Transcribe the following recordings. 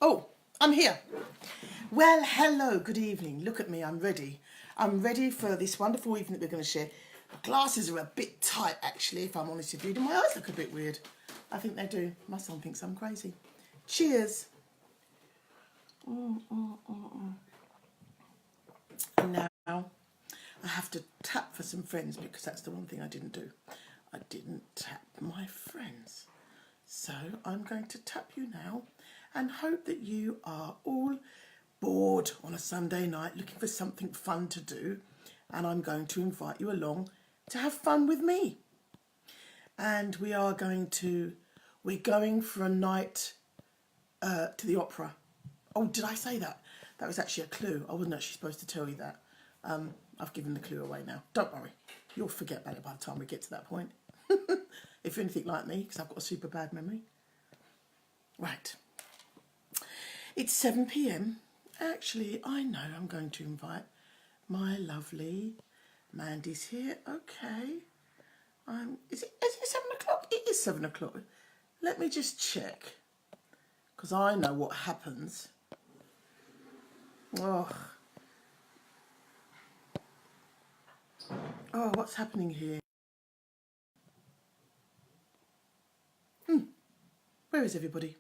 Oh, I'm here. Well, hello, good evening. Look at me, I'm ready. I'm ready for this wonderful evening that we're going to share. My glasses are a bit tight, actually, if I'm honest with you. My eyes look a bit weird. I think they do. My son thinks I'm crazy. Cheers. And now I have to tap for some friends because that's the one thing I didn't do. I didn't tap my friends. So I'm going to tap you now and hope that you are all bored on a Sunday night looking for something fun to do, and I'm going to invite you along to have fun with me. And we're going for a night to the opera. Oh, did I say that? That was actually a clue. I wasn't actually supposed to tell you that. I've given the clue away now. Don't worry, you'll forget about it by the time we get to that point. If you're anything like me, because I've got a super bad memory. Right. It's 7 p.m. Actually, I know I'm going to invite my lovely Mandy's here. Okay. Is it 7 o'clock? It is 7 o'clock. Let me just check, because I know what happens. Oh, what's happening here? Where is everybody?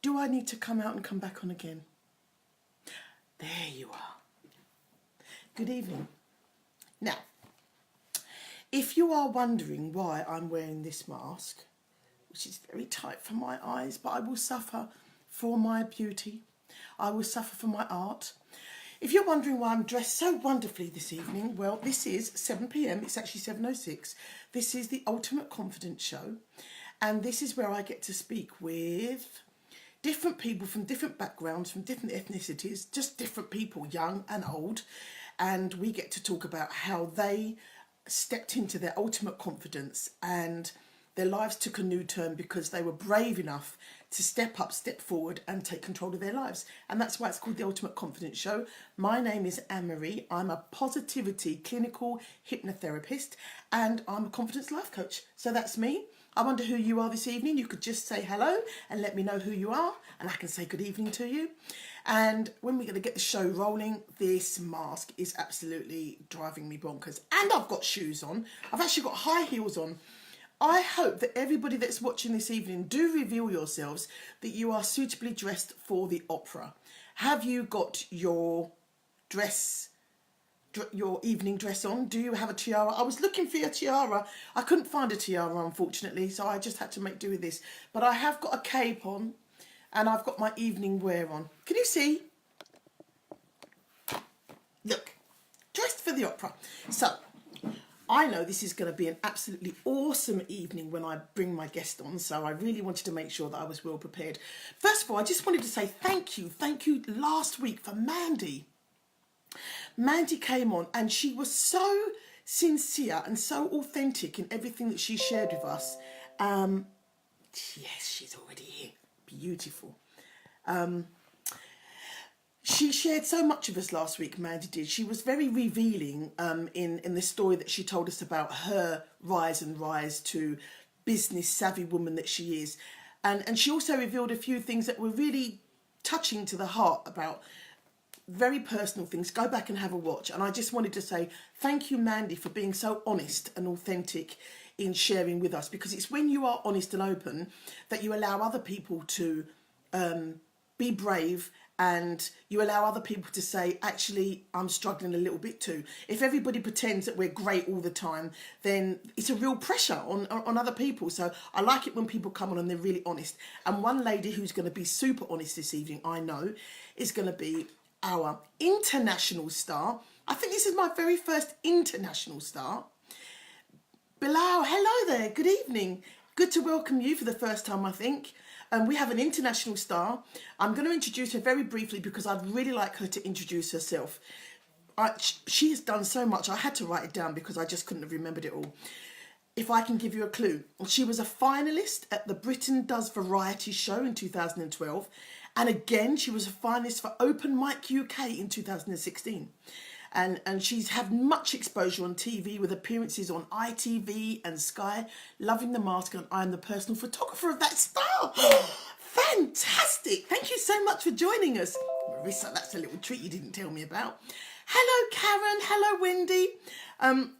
Do I need to come out and come back on again? There you are. Good evening. Now, if you are wondering why I'm wearing this mask, which is very tight for my eyes, but I will suffer for my beauty. I will suffer for my art. If you're wondering why I'm dressed so wonderfully this evening, well, this is 7 p.m. It's actually 7:06. This is the Ultimate Confidence Show. And this is where I get to speak with different people from different backgrounds, from different ethnicities, just different people, young and old. And we get to talk about how they stepped into their ultimate confidence and their lives took a new turn because they were brave enough to step up, step forward and take control of their lives. And that's why it's called the Ultimate Confidence Show. My name is Anne-Marie. I'm a positivity clinical hypnotherapist and I'm a confidence life coach. So that's me. I wonder who you are this evening. You could just say hello and let me know who you are and I can say good evening to you. And when we're going to get the show rolling, this mask is absolutely driving me bonkers. And I've got shoes on. I've actually got high heels on. I hope that everybody that's watching this evening do reveal yourselves that you are suitably dressed for the opera. Have you got your dress, your evening dress on? Do you have a tiara? I was looking for your tiara. I couldn't find a tiara, unfortunately, so I just had to make do with this. But I have got a cape on and I've got my evening wear on. Can you see? Look, dressed for the opera. So, I know this is going to be an absolutely awesome evening when I bring my guest on, so I really wanted to make sure that I was well prepared. First of all, I just wanted to say thank you last week for Mandy. Mandy came on and she was so sincere and so authentic in everything that she shared with us. Yes, she's already here. Beautiful. She shared so much of us last week, Mandy did. She was very revealing in the story that she told us about her rise to business savvy woman that she is. And she also revealed a few things that were really touching to the heart about very personal things. Go back and have a watch. And I just wanted to say thank you, Mandy, for being so honest and authentic in sharing with us, because it's when you are honest and open that you allow other people to be brave, and you allow other people to say, actually, I'm struggling a little bit too. If everybody pretends that we're great all the time, then it's a real pressure on other people. So I like it when people come on and they're really honest. And one lady who's going to be super honest this evening, I know, is going to be our international star. I think this is my very first international star. Bilal, hello there, good evening. Good to welcome you for the first time, I think. We have an international star. I'm going to introduce her very briefly because I'd really like her to introduce herself. She has done so much. I had to write it down because I just couldn't have remembered it all. If I can give you a clue, she was a finalist at the Britain Does Variety show in 2012. And again, she was a finalist for Open Mic UK in 2016. And she's had much exposure on TV with appearances on ITV and Sky, Loving the Mask, and I'm the personal photographer of that star. Fantastic! Fantastic. Thank you so much for joining us. Marisa, that's a little treat you didn't tell me about. Hello, Karen. Hello, Wendy.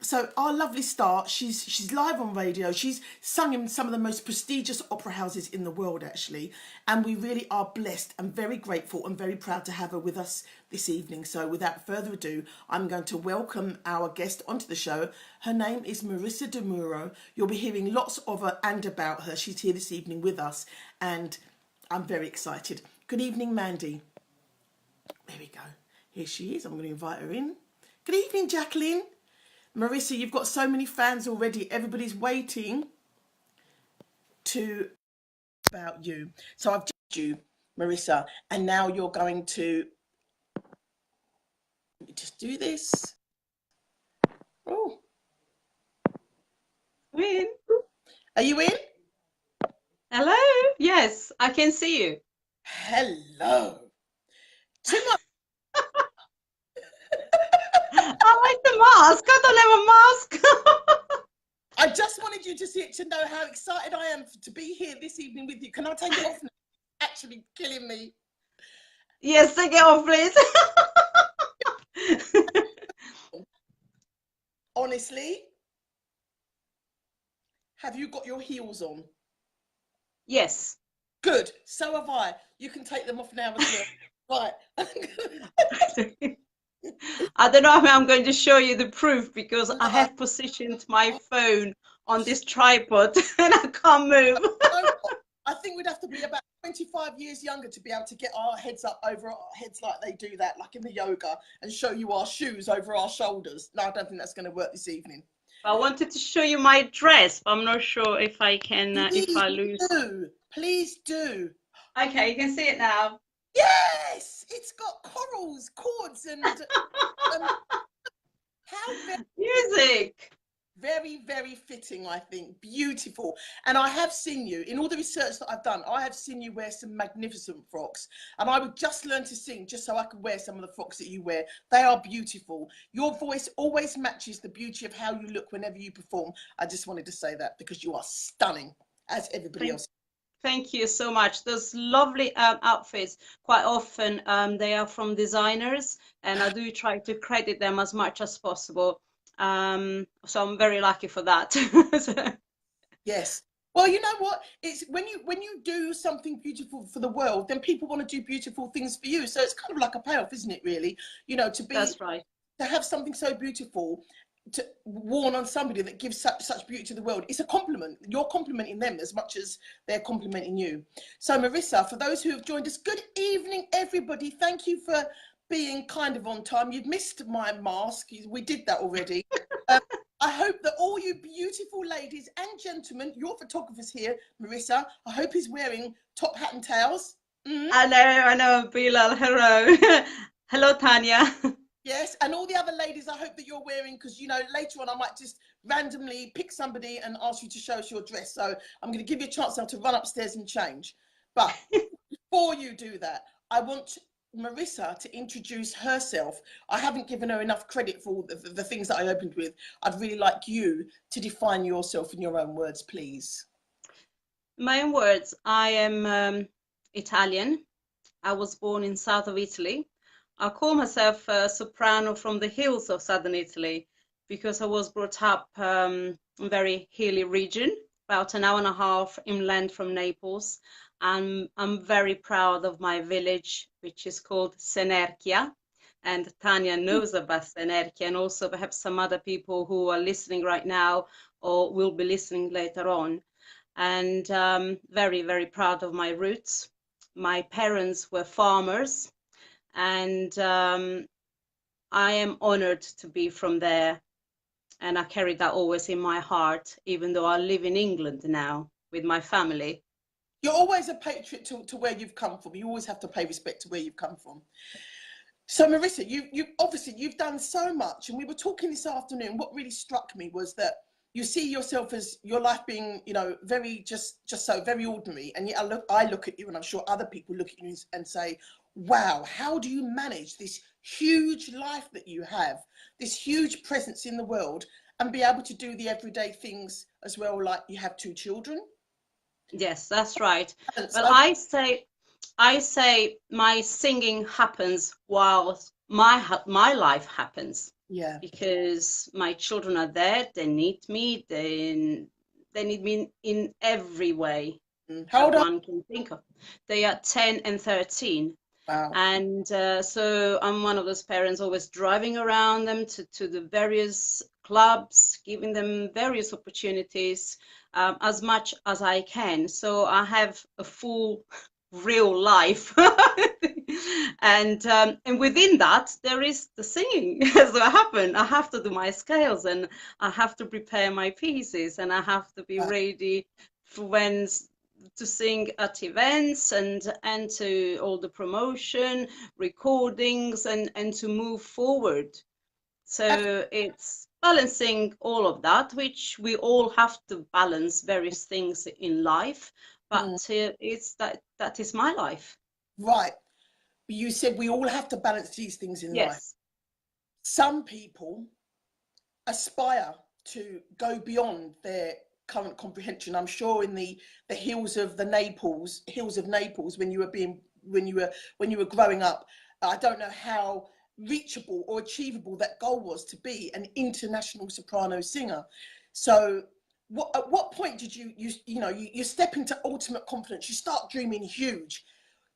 So our lovely star, she's live on radio. She's sung in some of the most prestigious opera houses in the world, actually. And we really are blessed and very grateful and very proud to have her with us this evening. So without further ado, I'm going to welcome our guest onto the show. Her name is Marisa de Muro. You'll be hearing lots of her and about her. She's here this evening with us, and I'm very excited. Good evening, Mandy. There we go. Here she is. I'm going to invite her in. Good evening, Jacqueline. Marisa, you've got so many fans already. Everybody's waiting to about you. So I've just you, Marisa, and now you're going to let me just do this. Oh, I'm in. are you in? Hello. Yes, I can see you. Hello. Too much. I like the mask. I don't have a mask. I just wanted you to see it to know how excited I am to be here this evening with you. Can I take it off now? It's actually killing me. Yes, take it off, please. Honestly, have you got your heels on? Yes. Good. So have I. You can take them off now as well. Right. I don't know how I'm going to show you the proof because I have positioned my phone on this tripod and I can't move. I think we'd have to be about 25 years younger to be able to get our heads up over our heads like they do that, like in the yoga, and show you our shoes over our shoulders. No, I don't think that's going to work this evening. I wanted to show you my dress, but I'm not sure if I can, if I lose. Please do. Okay, you can see it now. Yes, it's got corals, chords, and how music. Very, very fitting, I think. Beautiful. And I have seen you, in all the research that I've done, I have seen you wear some magnificent frocks. And I would just learn to sing just so I could wear some of the frocks that you wear. They are beautiful. Your voice always matches the beauty of how you look whenever you perform. I just wanted to say that because you are stunning, as everybody else. Thank you so much. Those lovely outfits, quite often they are from designers, and I do try to credit them as much as possible. So I'm very lucky for that. Yes. Well, you know what? It's when you do something beautiful for the world, then people want to do beautiful things for you. So it's kind of like a payoff, isn't it? Really, you know, to be that's right. To have something so beautiful to worn on somebody that gives such beauty to the world. It's a compliment. You're complimenting them as much as they're complimenting you. So Marisa, for those who have joined us, good evening, everybody. Thank you for being kind of on time. You've missed my mask. We did that already. I hope that all you beautiful ladies and gentlemen, your photographers here, Marisa, I hope he's wearing top hat and tails. I know, Bilal. Hello. Hello, Tanya. Yes, and all the other ladies, I hope that you're wearing, because, you know, later on I might just randomly pick somebody and ask you to show us your dress. So I'm going to give you a chance now to run upstairs and change. But before you do that, I want Marisa to introduce herself. I haven't given her enough credit for the things that I opened with. I'd really like you to define yourself in your own words, please. My own words. I am Italian. I was born in south of Italy. I call myself a soprano from the hills of southern Italy because I was brought up in a very hilly region, about an hour and a half inland from Naples. And I'm very proud of my village, which is called Senerchia. And Tanya knows about Senerchia, and also perhaps some other people who are listening right now or will be listening later on. And very, very proud of my roots. My parents were farmers. And I am honored to be from there, and I carry that always in my heart, even though I live in England now with my family. You're always a patriot to where you've come from. You always have to pay respect to where you've come from. So Marisa, you obviously you've done so much, and we were talking this afternoon. What really struck me was that you see yourself as your life being, you know, very just so very ordinary, and yet I look at you, and I'm sure other people look at you and say, wow, how do you manage this huge life that you have, this huge presence in the world, and be able to do the everyday things as well, like you have 2 children? Yes, that's right. Well, I say I say my singing happens while my life happens, Yeah. because my children are there. They need me. They need me in every way How that old are one can think of. They are 10 and 13. Wow. And so I'm one of those parents always driving around them to the various clubs, giving them various opportunities, as much as I can. So I have a full real life. And within that there is the singing. So I have to do my scales, and I have to prepare my pieces, and I have to be Wow. ready for when to sing at events, and to all the promotion, recordings, and to move forward. Ab- So it's balancing all of that, which we all have to balance various things in life. But mm, it's that is my life. right. You said we all have to balance these things in life. Yes. Some people aspire to go beyond their current comprehension. I'm sure in the hills of Naples, when you were growing up, I don't know how reachable or achievable that goal was to be an international soprano singer. So at what point did you step into ultimate confidence, you start dreaming huge?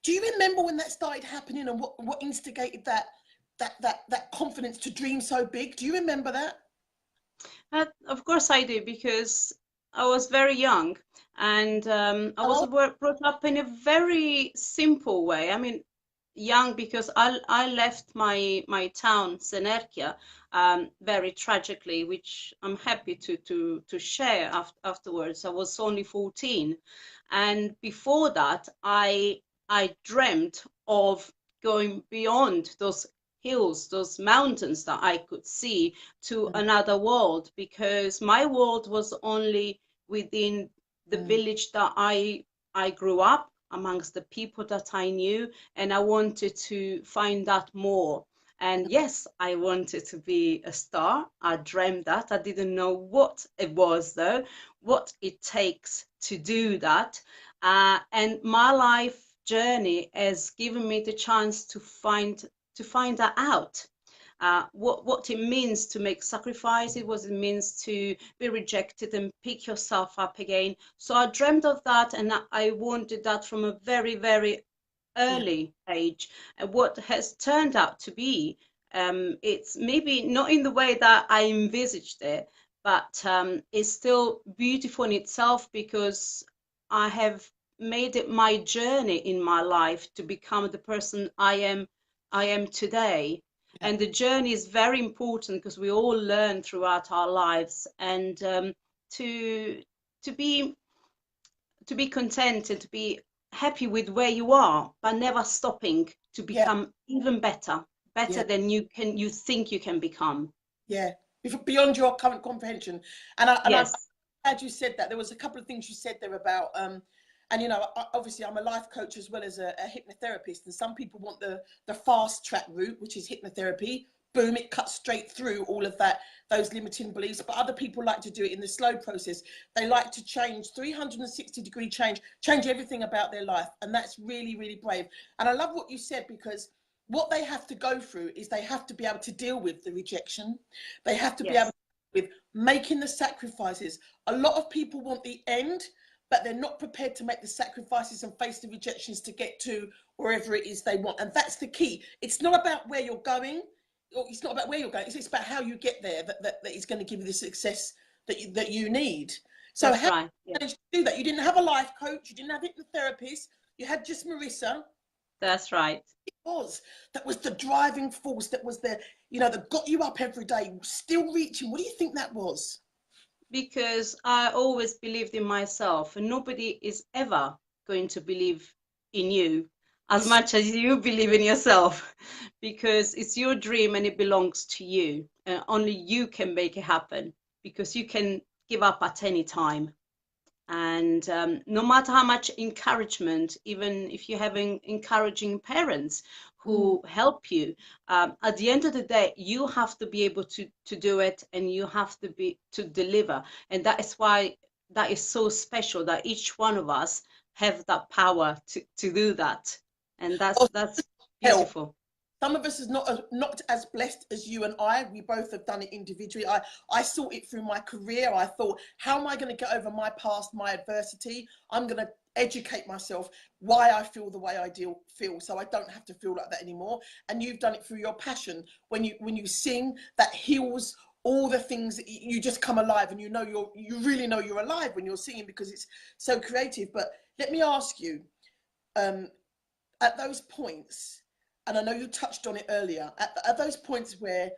Do you remember when that started happening, and what instigated that confidence to dream so big? Do you remember that? Of course I do, because I was very young, and I was Oh, brought up in a very simple way. I mean, young because I left my town, Senerkia, very tragically, which I'm happy to share afterwards. I was only 14, and before that, I dreamt of going beyond those hills, those mountains that I could see, to mm, another world, because my world was only within the mm, village that I grew up, amongst the people that I knew, and I wanted to find that more. And yes, I wanted to be a star. I dreamed that. I didn't know what it was, though, what it takes to do that. And my life journey has given me the chance to find that out. What it means to make sacrifices, what it means to be rejected and pick yourself up again. So I dreamt of that, and I wanted that from a very, very yeah, early age. And what has turned out to be, it's maybe not in the way that I envisaged it, but it's still beautiful in itself, because I have made it my journey in my life to become the person I am today. yeah, And the journey is very important, because we all learn throughout our lives, and to to be to be content and to be happy with where you are, but never stopping to yeah, become even better, yeah, better than you think you can become. yeah. Beyond your current comprehension, I'm Yes, glad you said that. There was a couple of things you said there about, and obviously I'm a life coach as well as a hypnotherapist, and some people want the fast track route, which is hypnotherapy. Boom, it cuts straight through all of those limiting beliefs. But other people like to do it in the slow process. They like to change 360-degree change everything about their life, and that's really, really brave. And I love what you said, because what they have to go through is they have to be able to deal with the rejection. They have to be able yes, to deal with making the sacrifices. A lot of people want the end, but they're not prepared to make the sacrifices and face the rejections to get to wherever it is they want. And that's the key. It's not about where you're going. It's not about where you're going. It's about how you get there that is going to give you the success that you need. So that's how right. you Yes, managed to do that? You didn't have a life coach. You didn't have a hypnotherapist. You had just Marisa. that's right. Was that was the driving force, that was that got you up every day, still reaching? What do you think that was? Because I always believed in myself, and nobody is ever going to believe in you as It's much as you believe in yourself, because it's your dream and it belongs to you. And only you can make it happen, because you can give up at any time. And no matter how much encouragement, even if you're having encouraging parents mm, who help you, at the end of the day, you have to be able to do it, and you have to deliver. And that is why that is so special, that each one of us have that power to do that, and Or that's help. beautiful. Some of us is not as blessed as you and I. We both have done it individually. I saw it through my career. I thought, how am I going to get over my past, my adversity? I'm going to educate myself why I feel the way I feel, so I don't have to feel like that anymore. And you've done it through your passion. When you sing, that heals all the things that you just come alive, and you really know you're alive when you're singing, because it's so creative. But let me ask you, at those points, and I know you touched on it earlier, at those points where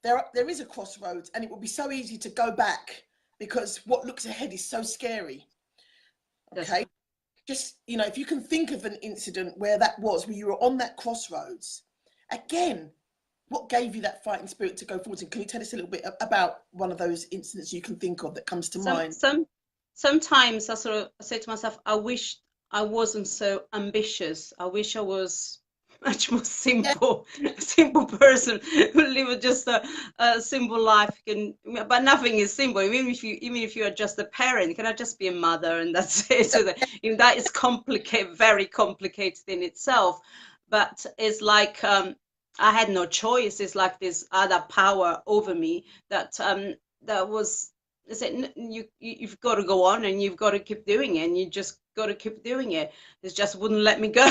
there is a crossroads, and it would be so easy to go back because what looks ahead is so scary. Okay. Yes. Just, if you can think of an incident where you were on that crossroads, again, what gave you that fighting spirit to go forward? And can you tell us a little bit about one of those incidents you can think of that comes to mind? Sometimes I sort of say to myself, I wish I wasn't so ambitious. I wish I was much more simple, simple person who live just a simple life. But nothing is simple. Even if you are just a parent, you cannot just be a mother and that's it. So that is complicated, very complicated in itself. But it's like I had no choice. It's like this other power over me that was. I said, you've got to go on and you've got to keep doing it, and you just got to keep doing it. It just wouldn't let me go.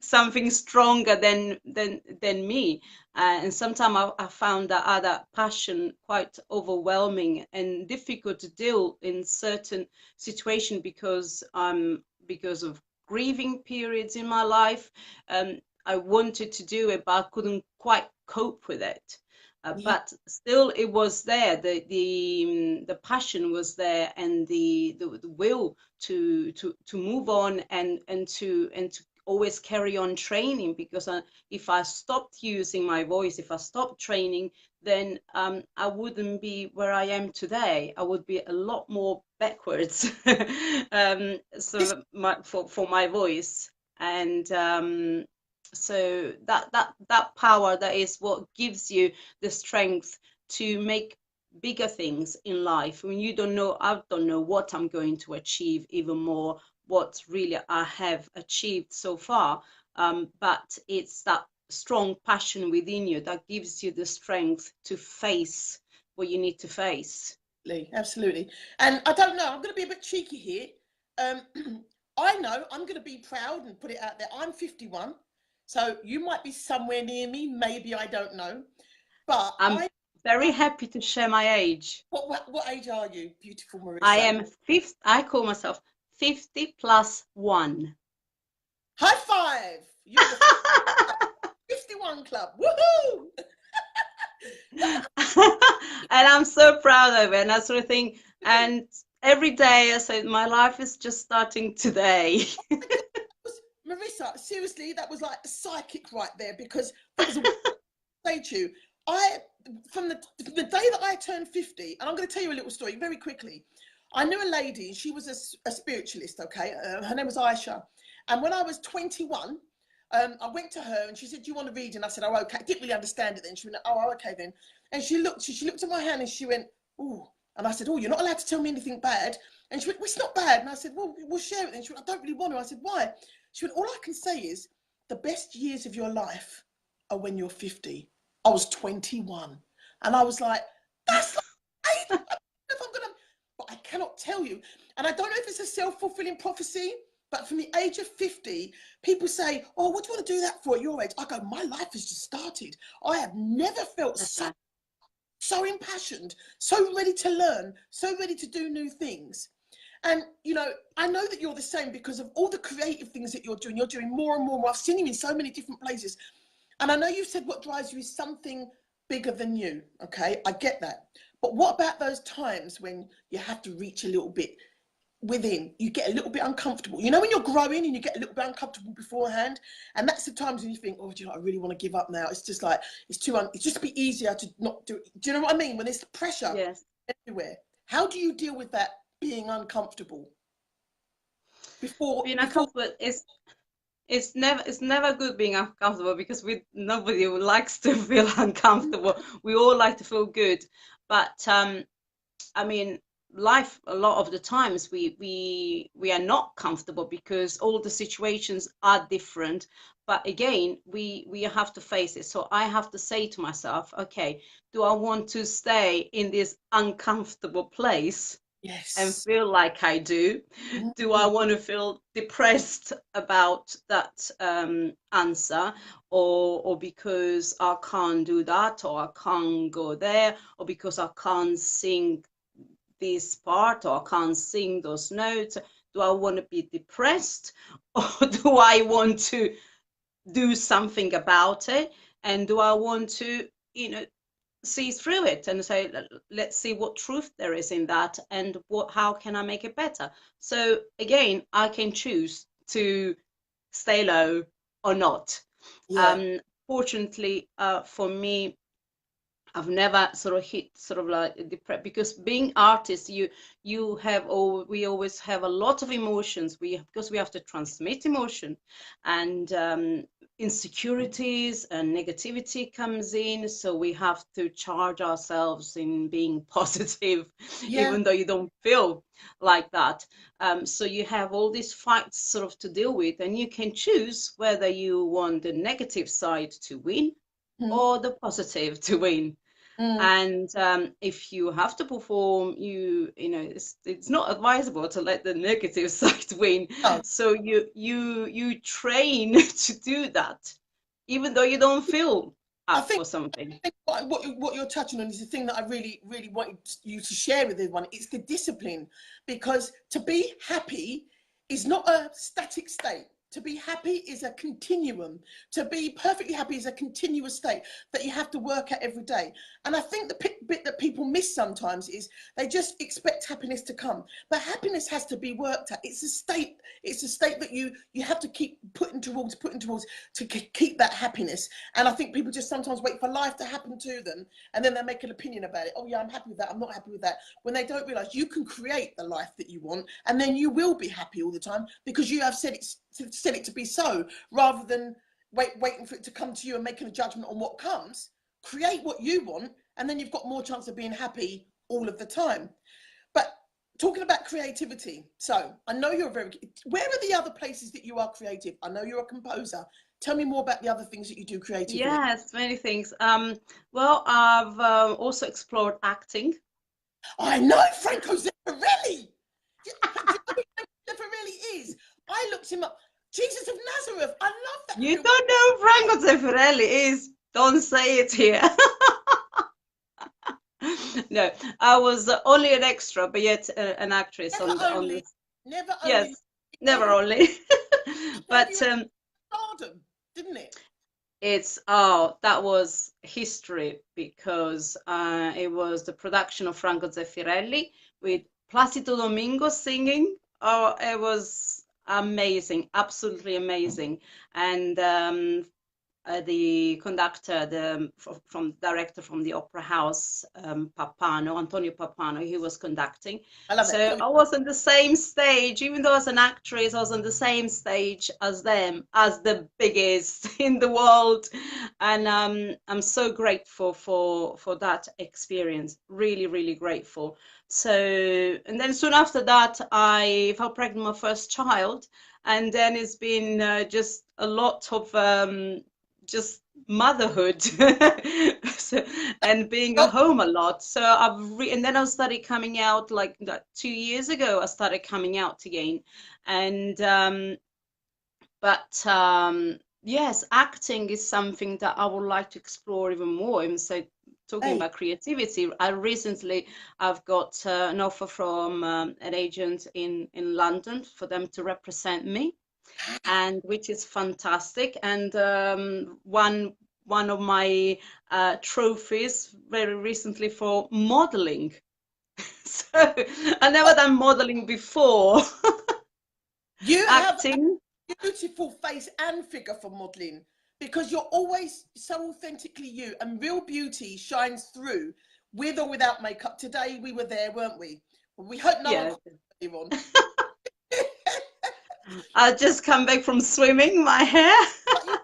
Something stronger than me. And sometimes I found that other passion quite overwhelming and difficult to deal in certain situations because of grieving periods in my life. I wanted to do it, but I couldn't quite cope with it. But still, it was there. The passion was there, and the will to move on and to always carry on training. Because if I stopped using my voice, if I stopped training, then I wouldn't be where I am today. I would be a lot more backwards. For my voice, and so that power, that is what gives you the strength to make bigger things in life. When I don't know what I'm going to achieve, even more what really I have achieved so far, but it's that strong passion within you that gives you the strength to face what you need to face. Absolutely. And I don't know, I'm going to be a bit cheeky here. I know I'm going to be proud and put it out there. I'm 51. So you might be somewhere near me, maybe, I don't know. But I'm very happy to share my age. What age are you, beautiful Marisa? I am I call myself 50 plus 1. High five! You're the 51 club. Woohoo! And I'm so proud of it, and that sort of thing. And every day I say, my life is just starting today. Marisa, seriously, that was like a psychic right there, because that was a say to you. From the day that I turned 50, and I'm going to tell you a little story very quickly. I knew a lady, she was a spiritualist, okay? Her name was Aisha. And when I was 21, I went to her and she said, do you want to read? And I said, oh, okay. I didn't really understand it then. She went, oh, okay then. And she looked at my hand and she went, ooh. And I said, oh, you're not allowed to tell me anything bad. And she went, well, it's not bad. And I said, well, we'll share it then. She went, I don't really want to. I said, why? She went, all I can say is the best years of your life are when you're 50. I was 21. And I was like, that's like, but I cannot tell you. And I don't know if it's a self-fulfilling prophecy, but from the age of 50, people say, oh, what do you want to do that for at your age? I go, my life has just started. I have never felt so impassioned, so ready to learn, so ready to do new things. And, I know that you're the same because of all the creative things that you're doing. You're doing more and more. I've seen you in so many different places. And I know you said what drives you is something bigger than you. Okay, I get that. But what about those times when you have to reach a little bit within? You get a little bit uncomfortable. You know, when you're growing and you get a little bit uncomfortable beforehand, and that's the times when you think, oh, do you know, I really want to give up now. It's just like, it's just be easier to not do it. Do you know what I mean? When there's pressure everywhere. How do you deal with that, being uncomfortable? Being uncomfortable is it's never good being uncomfortable, because nobody likes to feel uncomfortable. We all like to feel good, but I mean, life, a lot of the times we are not comfortable because all the situations are different. But again, we have to face it. So I have to say to myself, okay, do I want to stay in this uncomfortable place and Yes. feel like I do? Do I Mm. want to feel depressed about that answer, or because I can't do that, or I can't go there, or because I can't sing this part, or I can't sing those notes? Do I want to be depressed, or do I want to do something about it? And do I want to, see through it and say, let's see what truth there is in that, and how can I make it better? So again, I can choose to stay low or not. Yeah. Fortunately, for me, I've never sort of hit sort of like depressed, because being artists, you have, or we always have a lot of emotions. Because we have to transmit emotion, and insecurities and negativity comes in. So we have to charge ourselves in being positive, Yeah. even though you don't feel like that. So you have all these fights sort of to deal with, and you can choose whether you want the negative side to win Mm. or the positive to win. Mm. And if you have to perform, it's not advisable to let the negative side win. Oh, So you train to do that, even though you don't feel I up think for something. what you're touching on is the thing that I really, really wanted you to share with everyone. It's the discipline, because to be happy is not a static state. To be happy is a continuum. To be perfectly happy is a continuous state that you have to work at every day. And I think the bit that people miss sometimes is they just expect happiness to come. But happiness has to be worked at. It's a state. It's a state that you have to keep putting towards to keep that happiness. And I think people just sometimes wait for life to happen to them, and then they make an opinion about it. Oh yeah, I'm happy with that, I'm not happy with that. When they don't realize you can create the life that you want, and then you will be happy all the time, because you have said it to be so, rather than waiting for it to come to you and making a judgment on what comes. Create what you want, and then you've got more chance of being happy all of the time. But talking about creativity, so I know you're very, where are the other places that you are creative? I know you're a composer. Tell me more about the other things that you do creatively. Yes, many things. Well, I've also explored acting. I know Franco Zeffirelli. Do you know who Franco Zeffirelli is? I looked him up. Jesus of Nazareth. I love that You film. don't know who Franco Zeffirelli is? Don't say it here. No, I was only an extra, but yet an actress Never on only, this. never only, Yes, it never gave you, only. it gave But you a stardom, didn't it? that was history, because it was the production of Franco Zeffirelli with Placido Domingo singing. Oh, it was amazing, absolutely amazing. And the conductor, from director from the opera house, Papano, Antonio Papano, he was conducting. I love it. So I was on the same stage, even though as an actress, I was on the same stage as them, as the biggest in the world. And I'm so grateful for that experience. Really, really grateful. So, and then soon after that, I fell pregnant with my first child. And then it's been just a lot of just motherhood. So, and being at Oh, home a lot. So and then I started coming out like 2 years ago. I started coming out again, and but yes, acting is something that I would like to explore even more. And so, talking hey, about creativity, I've got an offer from an agent in London for them to represent me, and which is fantastic. And one of my trophies very recently for modeling. So I never done modeling before. you have Acting, a beautiful face and figure for modeling, because you're always so authentically you, and real beauty shines through with or without makeup. Today we were there, weren't we? We hope no one yeah. commented you on. I just come back from swimming. My hair. But you,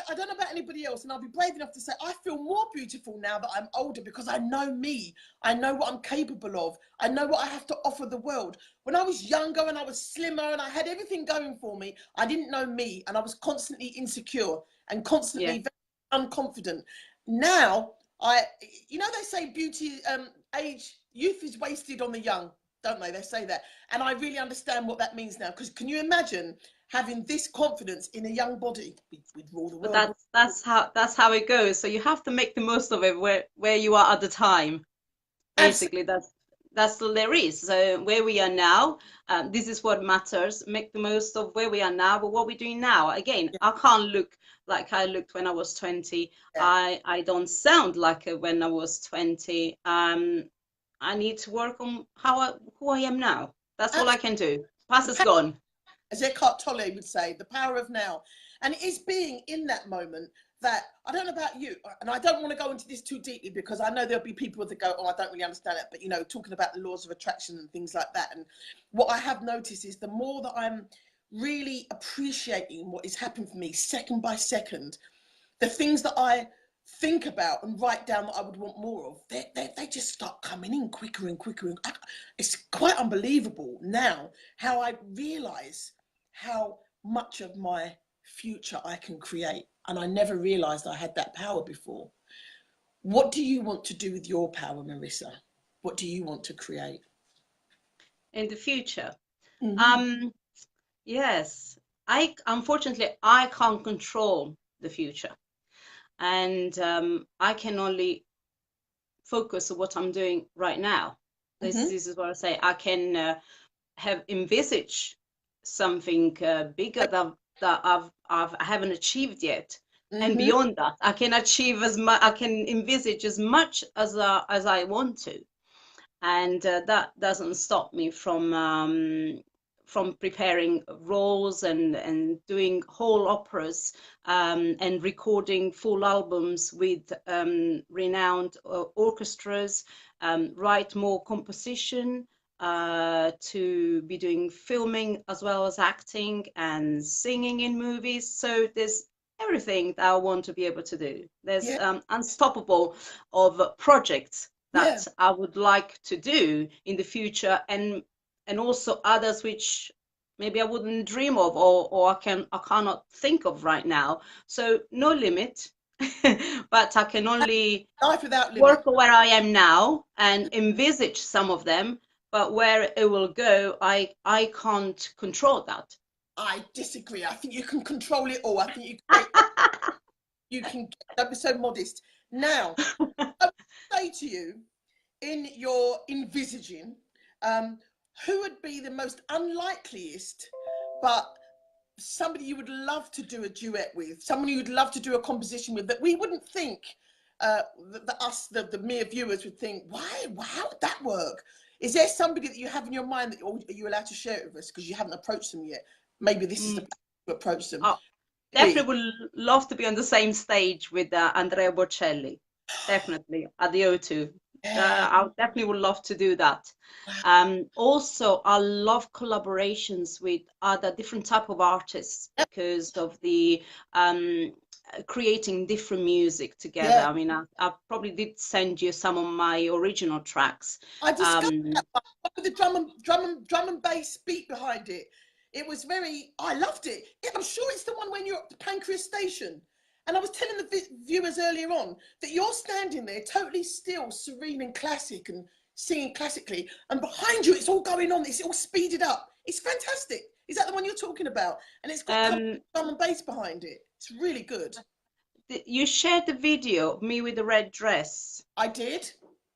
I don't know about anybody else, and I'll be brave enough to say I feel more beautiful now that I'm older because I know me. I know what I'm capable of. I know what I have to offer the world. When I was younger and I was slimmer and I had everything going for me, I didn't know me, and I was constantly insecure and Yeah. constantly very unconfident. Now, you know, they say youth is wasted on the young, don't they? They say that. And I really understand what that means now. Because can you imagine having this confidence in a young body? We'd rule the But world. that's how it goes. So you have to make the most of it where you are at the time. Absolutely. Basically, that's all there is. So where we are now, this is what matters. Make the most of where we are now, but what we're doing now. Again, I can't look like I looked when I was 20. Yeah. I don't sound like it when I was 20. I need to work on who I am now. That's all I can do. Past is gone. As Eckhart Tolle would say, the power of now. And it is being in that moment that, I don't know about you, and I don't want to go into this too deeply because I know there'll be people that go, oh, I don't really understand it. But, you know, talking about the laws of attraction and things like that. And what I have noticed is the more that I'm really appreciating what is happening for me second by second, the things that I think about and write down that I would want more of, they just start coming in quicker and quicker. And it's quite unbelievable now how I realise how much of my future I can create. And I never realised I had that power before. What do you want to do with your power, Marisa? What do you want to create? In the future. Mm-hmm. Um, yes. Unfortunately I can't control the future. And I can only focus on what I'm doing right now. This, Mm-hmm. this is what I say. I can have envisaged something bigger I haven't achieved yet, and Mm-hmm. beyond that, I can achieve as much. I can envisage as much as I want to, and that doesn't stop me from preparing roles and doing whole operas and recording full albums with renowned orchestras, write more composition, to be doing filming as well as acting and singing in movies. So there's everything that I want to be able to do. There's Yeah. unstoppable of projects Yeah. that I would like to do in the future, and also others which maybe I wouldn't dream of, or I cannot think of right now. So no limit, but I can only Life without limit. work where I am now and envisage some of them, but where it will go, I can't control that. I disagree. I think you can control it all. I think you can, don't be so modest. Now, I would say to you, in your envisaging, who would be the most unlikeliest, but somebody you would love to do a duet with, somebody you would love to do a composition with, that we wouldn't think, the mere viewers would think, why, how would that work? Is there somebody that you have in your mind that are you allowed to share it with us because you haven't approached them yet? Maybe this is the Mm, time to approach them. I Be. definitely would love to be on the same stage with Andrea Bocelli. Definitely at the O2. Yeah. I definitely would love to do that. Also, I love collaborations with other different type of artists because of the creating different music together. Yeah. I mean, I probably did send you some of my original tracks. I discovered Um, that one with the drum and bass beat behind it. It was I loved it. I'm sure it's the one when you're at the Pancras station. And I was telling the viewers earlier on that you're standing there totally still, serene and classic and singing classically. And behind you, it's all going on. It's all speeded up. It's fantastic. Is that the one you're talking about? And it's got um, drum and bass behind it. It's really good. you shared the video of me with the red dress. I did.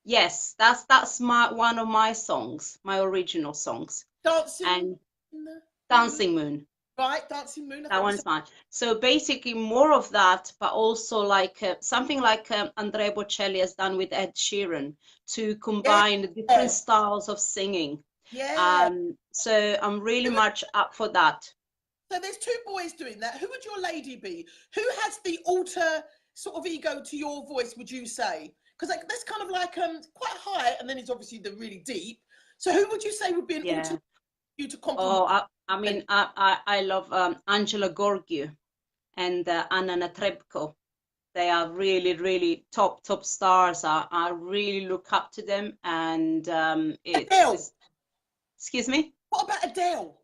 Yes, that's my one of my songs, my original songs, Dancing and in the Moon. Dancing Moon. Right, Dancing Moon. I That thought you one said. is mine. So basically, more of that, but also like something like Andrea Bocelli has done with Ed Sheeran to Yeah. combine the different styles of singing. Yeah. So I'm really much up for that. So there's two boys doing that. Who would your lady be? Who has the alter sort of ego to your voice, would you say? Because that's kind of like quite high, and then it's obviously the really deep. So who would you say would be an alter Yeah. you to compliment? Oh, I mean, I love Angela Gorgiou, and Anna Netrebko. They are really, really top stars. I really look up to them, and Adele. Excuse me? What about Adele?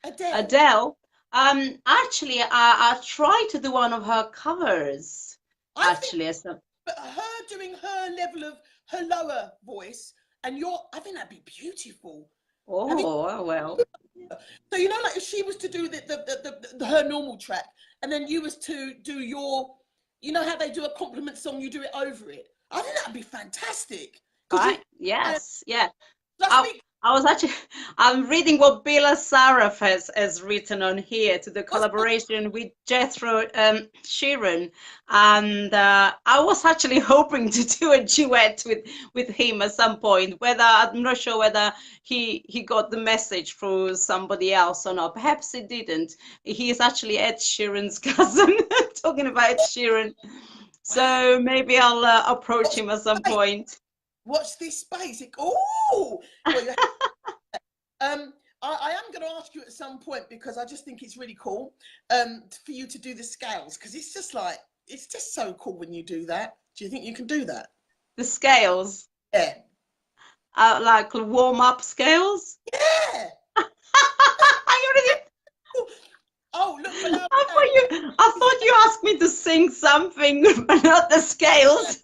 Adele. Actually, I tried to do one of her covers. I think, Actually, so. but her doing her level of her lower voice and I think that'd be beautiful. Oh, well. So you know, like if she was to do her normal track, and then you was to do your, you know how they do a compliment song, you do it over it. I think that'd be fantastic. Right? Yes. Yeah. That's me. I was actually, I'm reading what Bela Saraf has written on here to the collaboration with Jethro Sheeran, and I was actually hoping to do a duet with him at some point. Whether I'm not sure whether he got the message through somebody else or not. Perhaps he didn't. He is actually Ed Sheeran's cousin. Talking about Ed Sheeran, so maybe I'll approach him at some point. Watch this space. Oh, well, I am going to ask you at some point, because I just think it's really cool for you to do the scales, because it's just so cool when you do that. Do you think you can do that? The scales? Yeah. Like warm-up scales? Yeah. I already. Oh, look! I thought you asked me to sing something, but not the scales.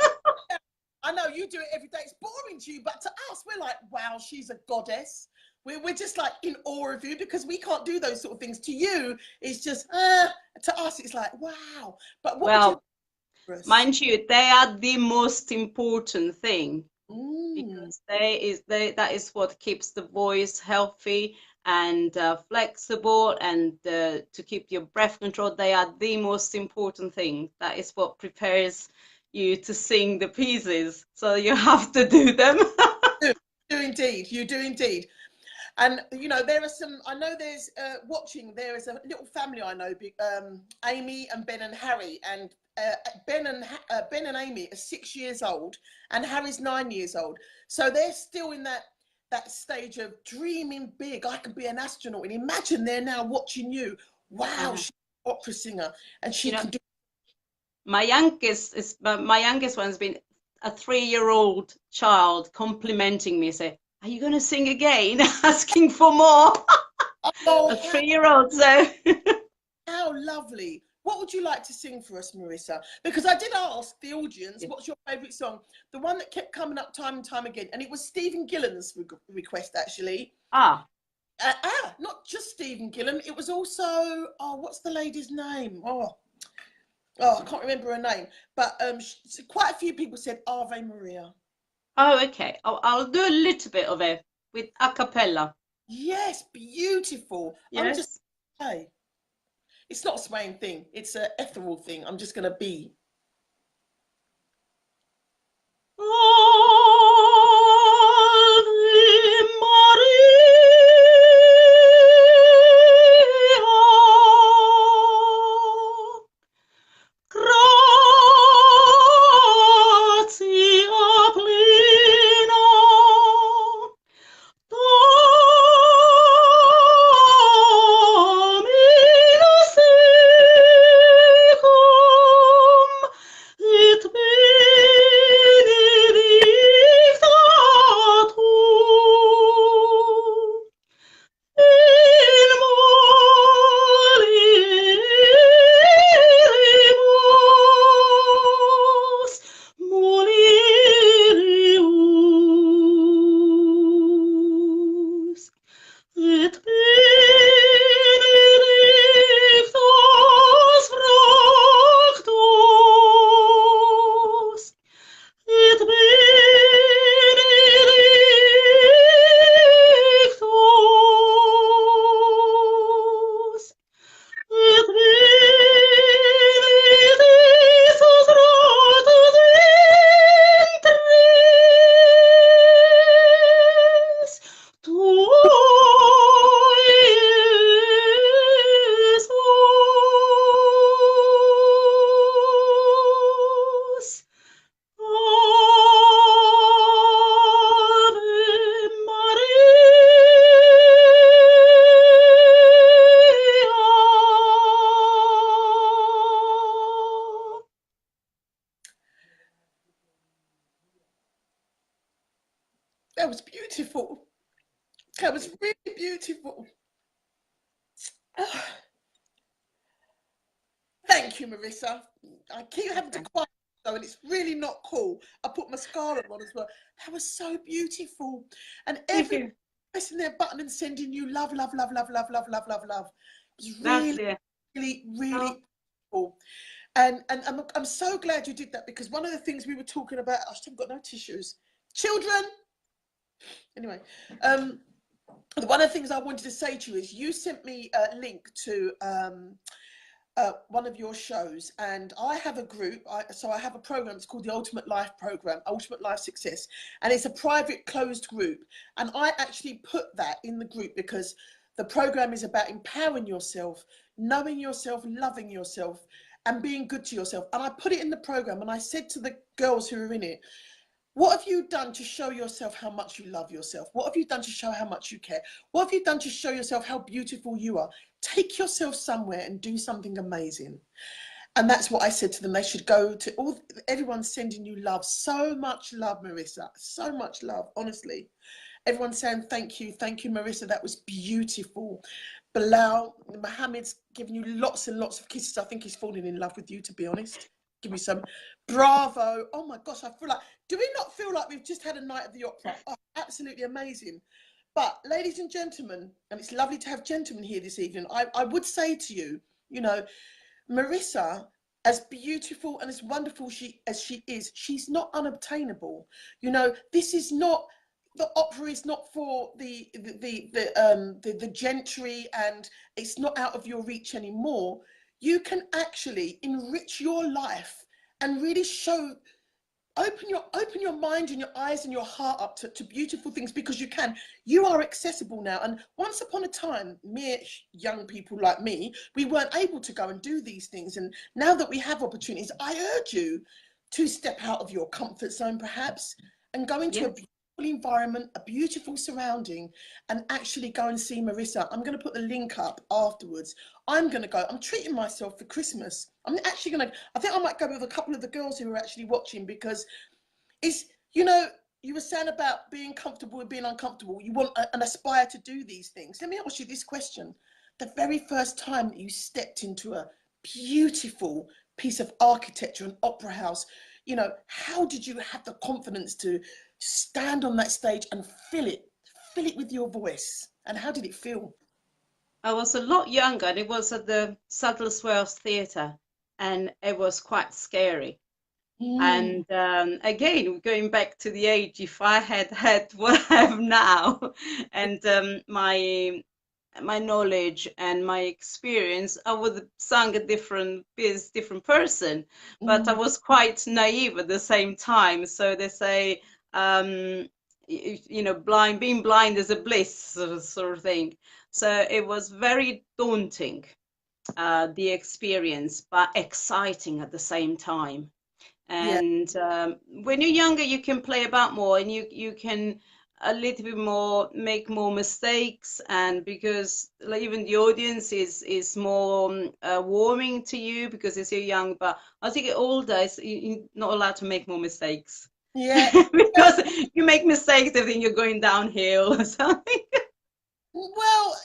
I know you do it every day. It's boring to you, but to us, we're like, wow, she's a goddess. We're just like in awe of you, because we can't do those sort of things. To you, it's just to us, it's like, wow. But what would you do for us? Mind you, they are the most important thing, because that is what keeps the voice healthy and flexible, and to keep your breath controlled. They are the most important thing. That is what prepares you to sing the pieces, so you have to do them. You do indeed. And you know, there are some, I know there's there is a little family I know, Amy and Ben and Harry, and Ben and Amy are 6 years old and Harry's 9 years old, so they're still in that stage of dreaming big. I could be an astronaut, and imagine they're now watching you. Wow, she's an opera singer, and she can do. My youngest one's been a 3-year-old child complimenting me, say, "Are you going to sing again?" Asking for more. Oh, a 3-year-old, so. How lovely. What would you like to sing for us, Marisa? Because I did ask the audience, what's your favourite song? The one that kept coming up time and time again, and it was Stephen Gillan's request, actually. Not just Stephen Gillan. It was also, what's the lady's name? I can't remember her name. But quite a few people said Ave Maria. Oh, okay. I'll do a little bit of it with a cappella. Yes, beautiful. Yes. I'm just hey. It's not a swaying thing. It's an ethereal thing. I'm just going to be. beautiful. That was really beautiful. Thank you, Marisa. I keep having to Okay. quiet though, and it's really not cool. I put mascara on as well. That was so beautiful. And Thank everyone you. pressing their button and sending you love, love, love, love, love, love, love, love, love. It was That's really, it. really, Oh, really cool. And I'm so glad you did that, because one of the things we were talking about, I still got no tissues. Children. Anyway, one of the things I wanted to say to you is you sent me a link to one of your shows, and I have a group. So I have a program. It's called the Ultimate Life Program, Ultimate Life Success, and it's a private, closed group. And I actually put that in the group because the program is about empowering yourself, knowing yourself, loving yourself, and being good to yourself. And I put it in the program, and I said to the girls who are in it, what have you done to show yourself how much you love yourself? What have you done to show how much you care? What have you done to show yourself how beautiful you are? Take yourself somewhere and do something amazing. And that's what I said to them. They should go to everyone's sending you love. So much love, Marisa. So much love, honestly. Everyone's saying thank you, Marisa. That was beautiful. Bilal, Mohammed's giving you lots and lots of kisses. I think he's falling in love with you, to be honest. Give me some. Bravo. Oh my gosh, I feel like, do we not feel like we've just had a night at the opera? Oh, absolutely amazing. But ladies and gentlemen, and it's lovely to have gentlemen here this evening, I would say to you, you know, Marisa, as beautiful and as wonderful as she is, she's not unobtainable. You know, this is not, the opera is not for the gentry, and it's not out of your reach anymore. You can actually enrich your life and really show, open your mind and your eyes and your heart up to beautiful things, because you are accessible now. And once upon a time, mere young people like me, we weren't able to go and do these things. And now that we have opportunities, I urge you to step out of your comfort zone, perhaps, and go into a yes. beautiful environment, a beautiful surrounding, and actually go and see Marisa. I'm going to put the link up afterwards. I'm going to go. I'm treating myself for Christmas. I'm actually going to, I think I might go with a couple of the girls who are actually watching, because it's, you know, you were saying about being comfortable with being uncomfortable. You want and aspire to do these things. Let me ask you this question. The very first time that you stepped into a beautiful piece of architecture, an opera house, you know, how did you have the confidence to stand on that stage and fill it with your voice? And how did it feel? I was a lot younger, and it was at the Sadler's Wells Theatre, and it was quite scary. Mm, And again, going back to the age, if I had had what I have now, and my knowledge and my experience, I would have sung a different person. But I mm, was quite naive at the same time. So they say, being blind is a bliss, sort of thing. So it was very daunting, the experience, but exciting at the same time. yeah, And when you're younger, you can play about more, and you can a little bit more make more mistakes, and because like, even the audience is more warming to you because they're so young. But as you get older, you're not allowed to make more mistakes. yeah. Because you make mistakes, they think you're going downhill or something. Well,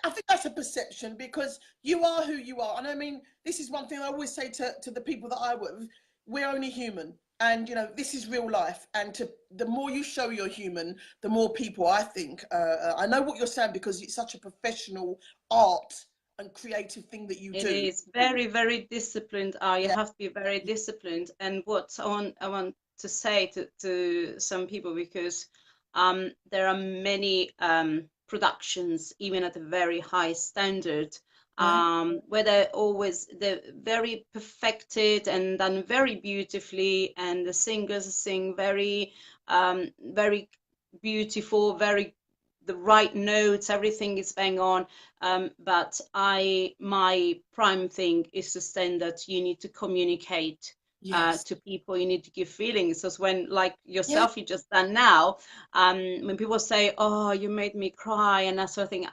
I think that's a perception, because you are who you are. And I mean, this is one thing I always say to the people that I work with. We're only human. And, you know, this is real life. And the more you show you're human, the more people, I think, I know what you're saying, because it's such a professional art and creative thing that you It do. is very, very disciplined. You Yeah, have to be very disciplined. And what I want to say to some people, because there are many productions, even at a very high standard, right. where they're very perfected and done very beautifully, and the singers sing very beautiful, very the right notes, everything is bang on. But my prime thing is to stand that you need to communicate Yes. to people. You need to give feelings. So when, like Yeah. yourself, you just done now, when people say, "Oh, you made me cry," and that sort of thing,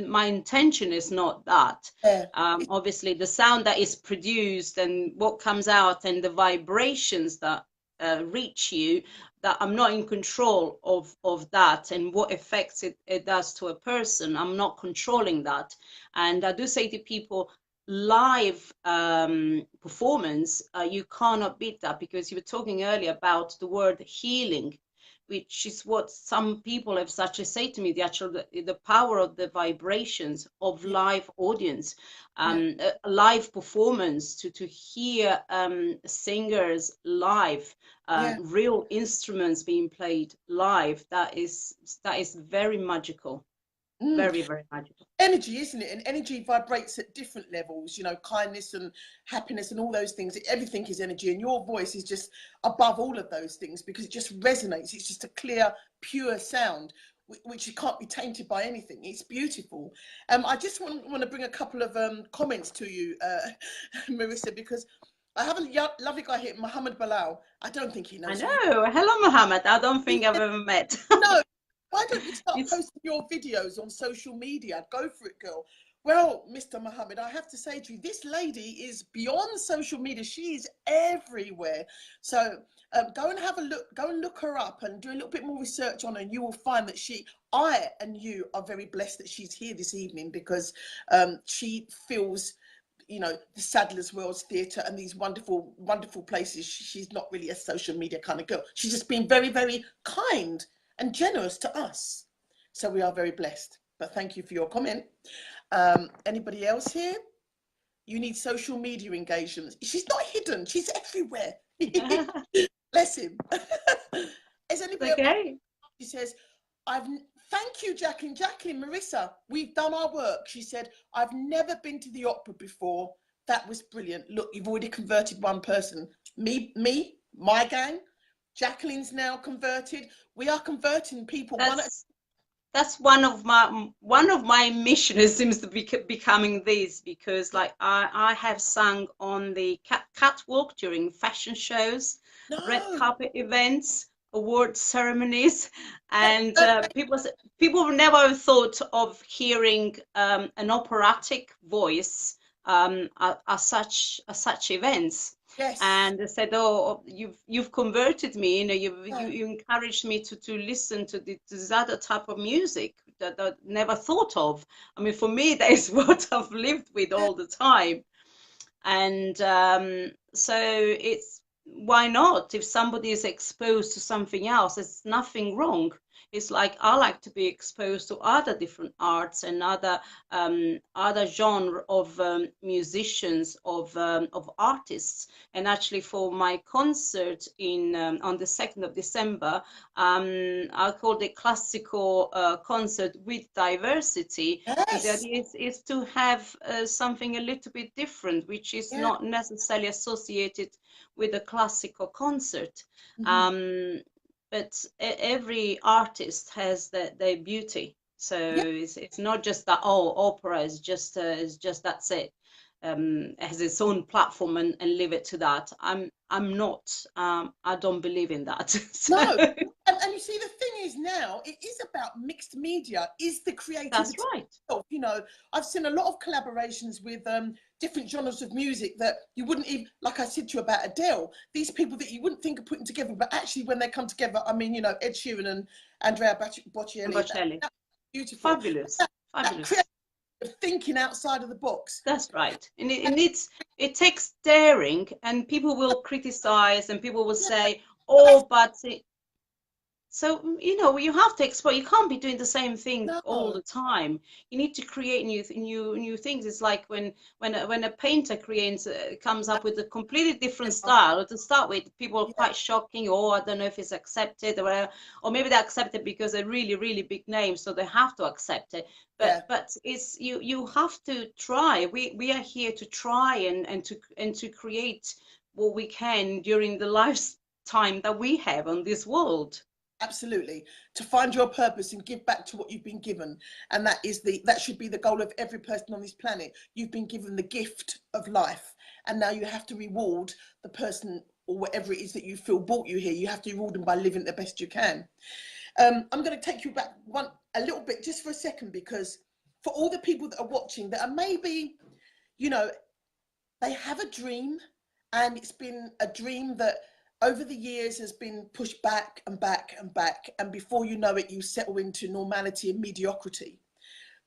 my intention is not that. Yeah. Obviously, the sound that is produced and what comes out and the vibrations that reach you, that I'm not in control of that and what effects it does to a person. I'm not controlling that. And I do say to people, live performance, you cannot beat that, because you were talking earlier about the word healing, which is what some people have such as say to me, the power of the vibrations of Yeah, live audience, yeah. a live performance, to hear singers live, Yeah. real instruments being played live. That is very magical, Mm. very, very magical. Energy, isn't it? And energy vibrates at different levels, kindness and happiness and all those things. Everything is energy. And your voice is just above all of those things because it just resonates. It's just a clear, pure sound, which you can't be tainted by anything. It's beautiful. I just want to bring a couple of comments to you, Marisa, because I have a lovely guy here, Mohammed Bilal. I don't think he I knows who you know. Hello, Mohammed. I don't are. think I've ever met. No, why don't you start It's posting your videos on social media? Go for it, girl. Well, Mr. Mohammed, I have to say to you, this lady is beyond social media. She is everywhere. So go and have a look. Go and look her up and do a little bit more research on her, and you will find that I and you are very blessed that she's here this evening because she feels the Sadler's Wells Theatre and these wonderful, wonderful places. She's not really a social media kind of girl. She's just been very, very kind and generous to us. So we are very blessed. But thank you for your comment. Anybody else here? You need social media engagements. She's not hidden. She's everywhere. Bless him. Is anybody else? okay. She says, I've thank you, Jacqueline. Jacqueline, Marissa, we've done our work. She said, I've never been to the opera before. That was brilliant. Look, you've already converted one person. My gang. Jacqueline's now converted. We are converting people one at. That's one of my mission. It seems to be becoming this, because like I have sung on the catwalk during fashion shows, red No. carpet events, award ceremonies, and people never thought of hearing an operatic voice at such events. Yes. And they said, "Oh, you've converted me. Yeah. You encouraged me to listen to this other type of music that I never thought of." I mean, for me, that is what I've lived with all the time. And so it's, why not? If somebody is exposed to something else, there's nothing wrong. It's like I like to be exposed to other different arts and other genre of musicians, of artists. And actually, for my concert in on the 2nd of December, I called it classical concert with diversity, because the Yes. idea is to have something a little bit different, which is Yeah. not necessarily associated with a classical concert. Mhm. But every artist has their beauty. So Yeah. it's not just that, oh, opera is just that's it. Has its own platform, and leave it to that. I'm not. I don't believe in that. So No. And you see, the thing is now, it is about mixed media, is the that's creativity. right. I've seen a lot of collaborations with different genres of music that you wouldn't even, like I said to you about Adele, these people that you wouldn't think of putting together, but actually when they come together, I mean, Ed Sheeran and Andrea And Bocelli, Bocelli, that's beautiful. fabulous, That creative fabulous. thinking outside of the box. That's right. And it takes daring, and people will criticize, and people will Yeah, say, but "Oh, but so, you have to explore. You can't be doing the same thing all no. the time. You need to create new things. It's like when a painter comes up with a completely different style. To start with, people are Yeah, quite shocking. Oh, I don't know if it's accepted, or whatever. Or maybe they accept it because they're really, really big names, so they have to accept it. yeah. But it's you have to try. We are here to try and to create what we can during the lifetime that we have on this world. Absolutely. To find your purpose and give back to what you've been given. And that should be the goal of every person on this planet. You've been given the gift of life. And now you have to reward the person or whatever it is that you feel brought you here. You have to reward them by living the best you can. I'm going to take you back a little bit just for a second, because for all the people that are watching that are maybe, you know, they have a dream, and it's been a dream that over the years has been pushed back and back and back, and before you know it, you settle into normality and mediocrity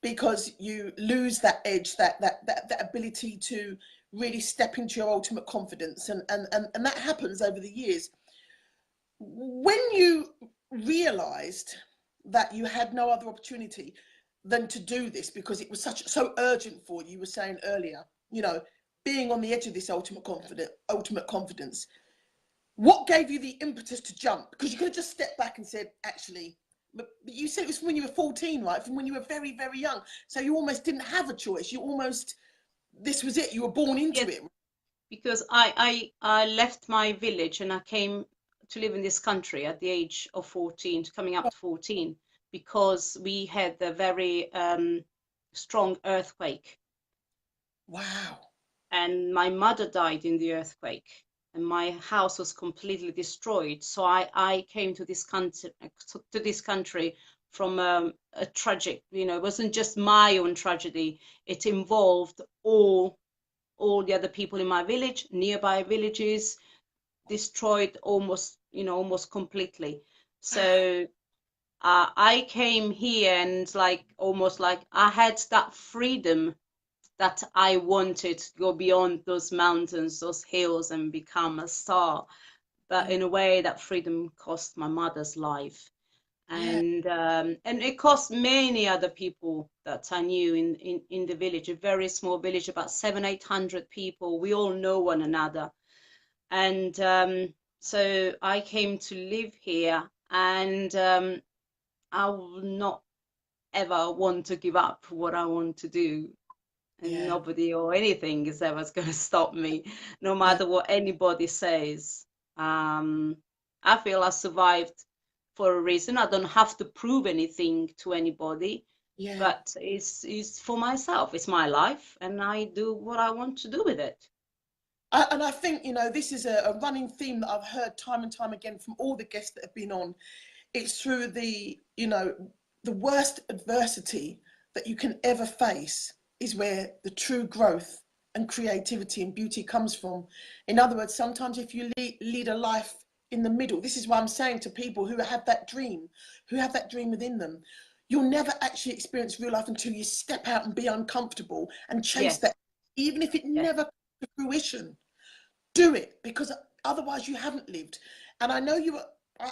because you lose that edge, that ability to really step into your ultimate confidence, and that happens over the years. When you realized that you had no other opportunity than to do this because it was so urgent for you, you were saying earlier, you know, being on the edge of this ultimate confidence, what gave you the impetus to jump? Because you could have just stepped back and said, actually, but you said it was from when you were 14, right? From when you were very, very young. So you almost didn't have a choice. This was it. You were born into Yes, it. because I left my village and I came to live in this country at the age of 14, coming up to 14, because we had a very strong earthquake. Wow. And my mother died in the earthquake, and my house was completely destroyed. So I came to this country from a tragic, you know, it wasn't just my own tragedy. It involved all the other people in my village, nearby villages, destroyed almost, you know, almost completely. So I came here and like almost like I had that freedom that I wanted to go beyond those mountains, those hills, and become a star. But Yeah. in a way, that freedom cost my mother's life, Yeah. and it cost many other people that I knew in the village, a very small village, about 700-800 people. We all know one another, and so I came to live here, and I will not ever want to give up what I want to do, and Yeah. nobody or anything is ever going to stop me, no Yeah. matter what anybody says. Um, I feel I survived for a reason. I don't have to prove anything to anybody, Yeah. but it's for myself. It's my life, and I do what I want to do with it. And I think, you know, this is a running theme that I've heard time and time again from all the guests that have been on. It's through the worst adversity that you can ever face is where the true growth and creativity and beauty comes from. In other words, sometimes if you lead a life in the middle, this is why I'm saying to people who have that dream within them, you'll never actually experience real life until you step out and be uncomfortable and chase Yes, that, even if it yes. never comes to fruition. Do it, because otherwise you haven't lived. And I know you were,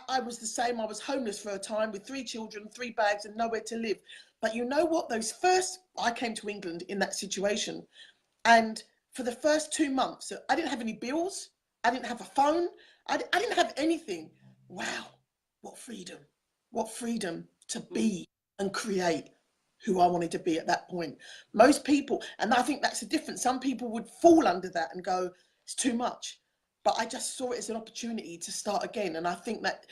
I was the same. I was homeless for a time with 3 children, 3 bags, and nowhere to live. But you know what? I came to England in that situation. And for the first 2 months, I didn't have any bills. I didn't have a phone. I didn't have anything. Wow, what freedom. What freedom to Mm. be and create who I wanted to be at that point. Most people, and I think that's the difference. Some people would fall under that and go, it's too much. But I just saw it as an opportunity to start again. And I think that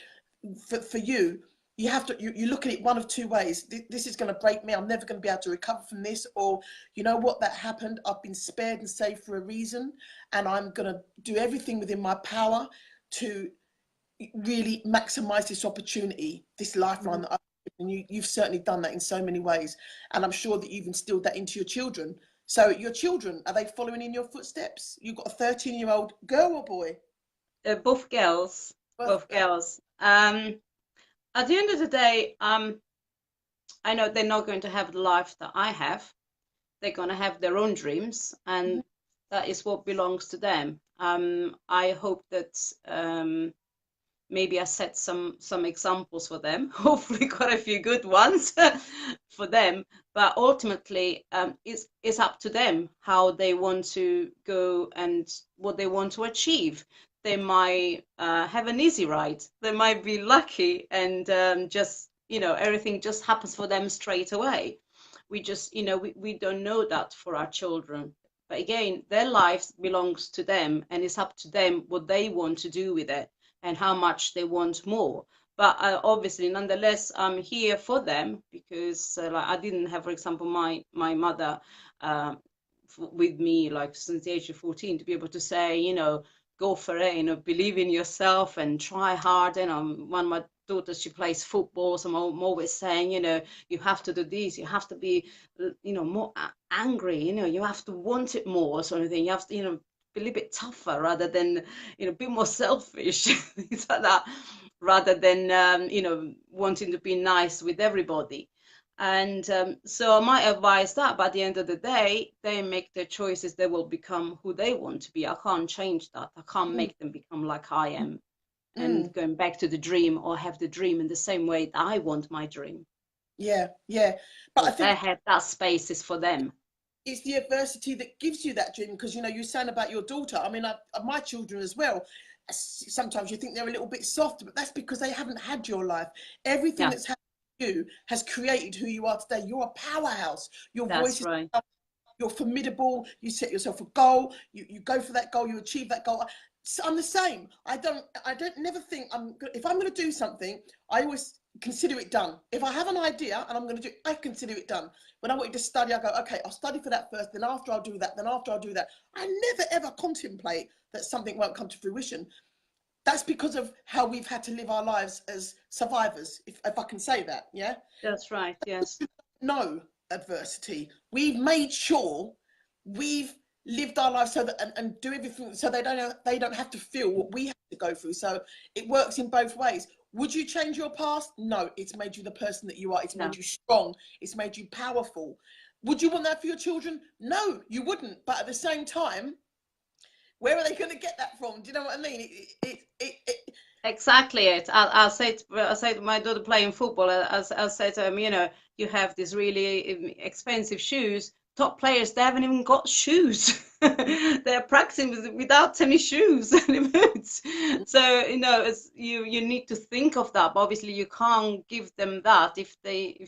for you, you have to you look at it one of two ways. This is going to break me. I'm never going to be able to recover from this. Or, you know what, that happened. I've been spared and saved for a reason. And I'm going to do everything within my power to really maximize this opportunity, this lifeline Mhm. that I've, and you've certainly done that in so many ways. And I'm sure that you've instilled that into your children. So your children, are they following in your footsteps? You've got a 13-year-old girl or boy? Both girls, Both both girls. girls. At the end of the day, I know they're not going to have the life that I have. They're going to have their own dreams, Mhm. and that is what belongs to them. I hope that maybe I set some examples for them. Hopefully, quite a few good ones for them. But ultimately, it's up to them how they want to go and what they want to achieve. They might have an easy ride. They might be lucky and just, you know, everything just happens for them straight away. We just, you know, we don't know that for our children. But again, their lives belongs to them, and it's up to them what they want to do with it and how much they want more. But obviously, nonetheless, I'm here for them because like I didn't have, for example, my mother uh, with me like since the age of 14 to be able to say, you know, go for it, you know, believe in yourself and try hard. And one of my daughters, she plays football, so I'm always saying, you know, you have to do this, you have to be, you know, more angry, you know, you have to want it more, sort of thing. You have to, you know, be a little bit tougher rather than, a bit more selfish, things like that, rather than, wanting to be nice with everybody. And so I might advise that, but at the end of the day, they make their choices. They will become who they want to be. I can't change that. I can't Mm, make them become like I am. And mm. going back to the dream, or have the dream in the same way that I want my dream. Yeah, yeah. But I So they think have that space is for them. it's the adversity that gives you that dream, because you saying about your daughter. I mean, my children as well. Sometimes you think they're a little bit soft, but that's because they haven't had your life. Everything Yeah, that's happened to you has created who you are today. You're a powerhouse. Your that's voice is, right. you're formidable. You set yourself a goal. You go for that goal. You achieve that goal. So I'm the same. I don't never think if I'm going to do something, I always consider it done. If I have an idea and I'm going to do it, I consider it done. When I wanted to study, I go, okay, I'll study for that first, then after I'll do that, then after I'll do that. I never ever contemplate that something won't come to fruition. That's because of how we've had to live our lives as survivors, if I can say that. Yeah. That's right. Yes. No adversity. We've made sure we've lived our lives so that, and do everything so they don't have to feel what we have to go through. So it works in both ways. Would you change your past? No, it's made you the person that you are. It's made No. you strong. It's made you powerful. Would you want that for your children? No, you wouldn't. But at the same time, where are they going to get that from? Do you know what I mean? Exactly it. I say to my daughter playing football, I'll say to them, you have these really expensive shoes. Top players, they haven't even got shoes. They're practicing without any shoes, any boots. So, you need to think of that. But obviously, you can't give them that if they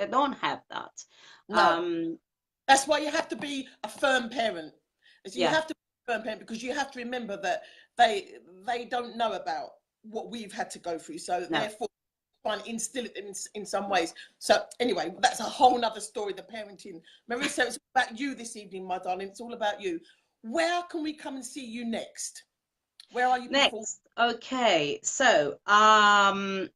don't have that. No. Um, That's why you have to be a firm parent. So you yeah, have to be a firm parent, because you have to remember that they don't know about what we've had to go through. So no. therefore, try and instill it in some ways. So anyway, that's a whole nother story, the parenting. Marisa, it's about you this evening, my darling. It's all about you. Where can we come and see you next? Where are you performing? Next, okay. So, I'm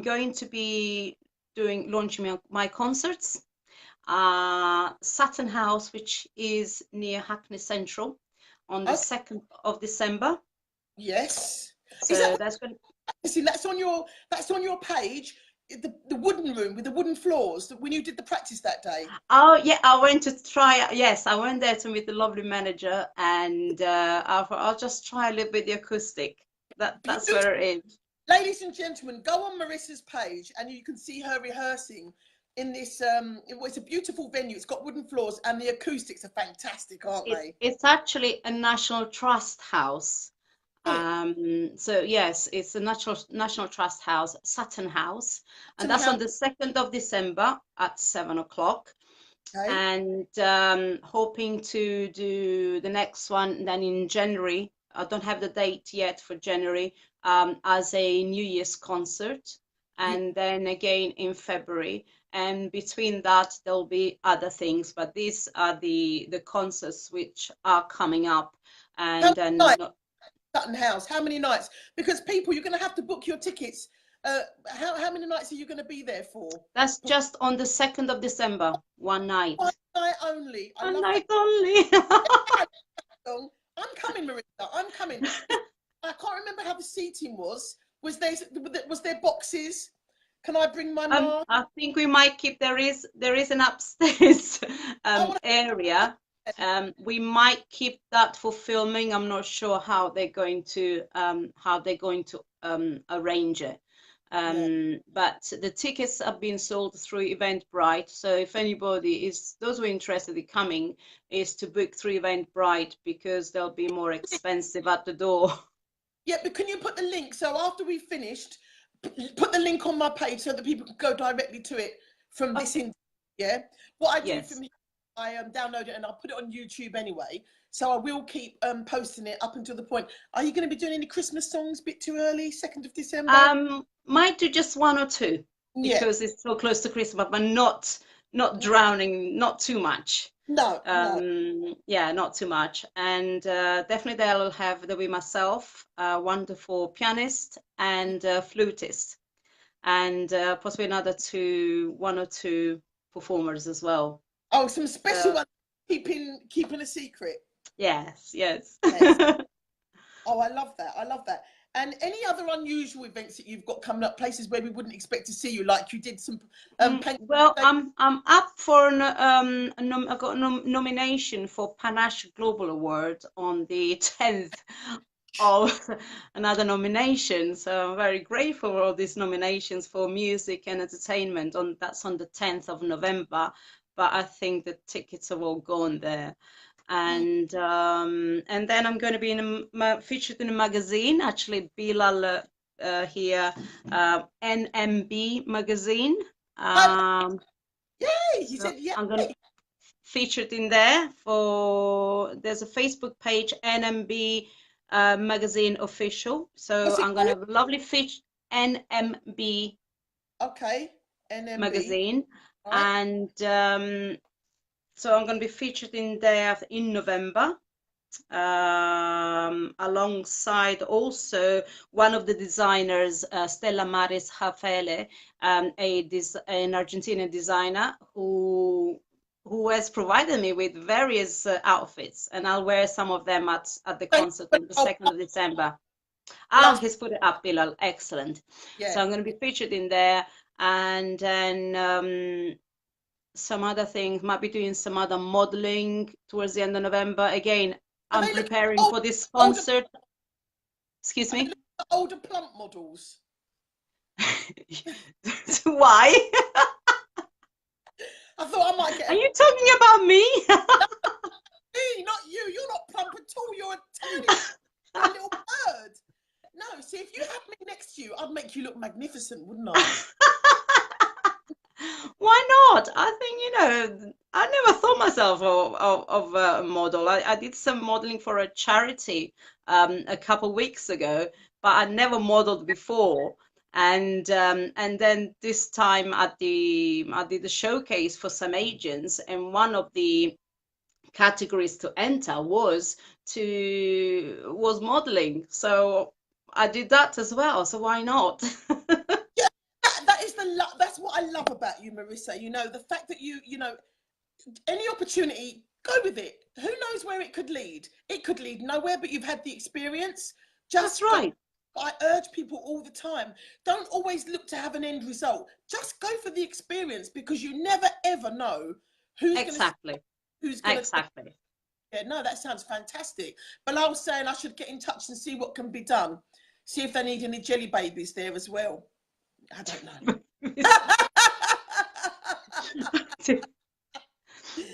going to be launching my concerts. Saturn House, which is near Hackney Central, on the Okay, 2nd of December. yes. Is that So that's going to, that's on your page? The wooden room with the wooden floors, when you did the practice that day. oh yeah, yes, I went there to meet the lovely manager, and I'll just try a little bit the acoustic. That's Beautiful. where it is. Ladies and gentlemen, go on Marissa's page and you can see her rehearsing in this. It's a beautiful venue. It's got wooden floors and the acoustics are fantastic, aren't they? It's actually a National Trust house. Hmm. So yes, it's a National Trust house, Saturn House, and Sutton that's House. on the 2nd of December at 7 o'clock. Okay. And hoping to do the next one then in January. I don't have the date yet for January, as a New Year's concert, You, and then again in February. And between that, there'll be other things, but these are the concerts which are coming up. how And many then nights? Sutton House. How many nights? Because people, you're going to have to book your tickets. How many nights are you going to be there for? that's just on the 2nd of December, one One night. night only. I One love that night only. song. I'm coming, Marissa. I'm coming. I can't remember how the seating was. Was there boxes? Can I bring my mask? I think we might keep there is an upstairs I want area. We might keep that for filming. I'm not sure how they're going to arrange it. yeah. But the tickets have been sold through Eventbrite. So if anybody is those who are interested in coming, is to book through Eventbrite, because they'll be more expensive at the door. Yeah, but can you put the link? So after we finished, put the link on my page so that people can go directly to it from this Okay. in. Yeah. What I do Yes. from here, I download it and I'll put it on YouTube anyway. So I will keep posting it up until the point. Are you going to be doing any Christmas songs? Bit too early, 2nd of December. Might do just one or two Yeah. because it's so close to Christmas, but not drowning, not too much. No, no. Yeah, not too much. And definitely there'll be myself, a wonderful pianist and flutist, and possibly one or two performers as well. Oh, some special So ones. Keeping a secret. Yes, yes. Yes. Oh, I love that. I love that. And any other unusual events that you've got coming up, places where we wouldn't expect to see you, like you did some paint. Well, I'm up for I got a nomination for Panache Global Award on the 10th of another nomination. So I'm very grateful for all these nominations for music and entertainment. That's on the 10th of November, but I think the tickets are all gone there. And then I'm going to be featured in a magazine, actually Bilal here, NMB magazine. Yay! He So said, "Yeah." I'm going to featured in there there's a Facebook page, NMB magazine official. So What's it I'm going to called? have a lovely feature, NMB Okay, NMB. magazine, Right. and so I'm going to be featured in there in November. Alongside also one of the designers, Stella Maris Jafele, an Argentinian designer who has provided me with various outfits, and I'll wear some of them at the concert on the Oh, 2nd of December. Ah, love. he's put it up, Bilal. Excellent. So Yeah. I'm going to be featured in there, and then some other things, might be doing some other modeling towards the end of November. Again, Are I'm they looking preparing at for this older, concert. Excuse are they me? looking at older plump models? Why? I thought I might Are get you talking about me? me, not you. You're not plump at all. You're a tiny a little bird. No, see, if you had me next to you, I'd make you look magnificent, wouldn't I? Why not? I think, I never thought myself of a model. I did some modeling for a charity a couple weeks ago, but I never modeled before. And then this time I did a showcase for some agents, and one of the categories to enter was modeling. So I did that as well. So why not? Yeah, that is that's what I love about you, Marisa. You know, the fact that any opportunity, go with it. Who knows where it could lead? It could lead nowhere, but you've had the experience. That's Just go. right. I urge people all the time, don't always look to have an end result. Just go for the experience, because you never ever know Exactly. who's gonna Exactly. Yeah, no, that sounds fantastic. But I was saying I should get in touch and see what can be done. See if they need any jelly babies there as well. I don't know.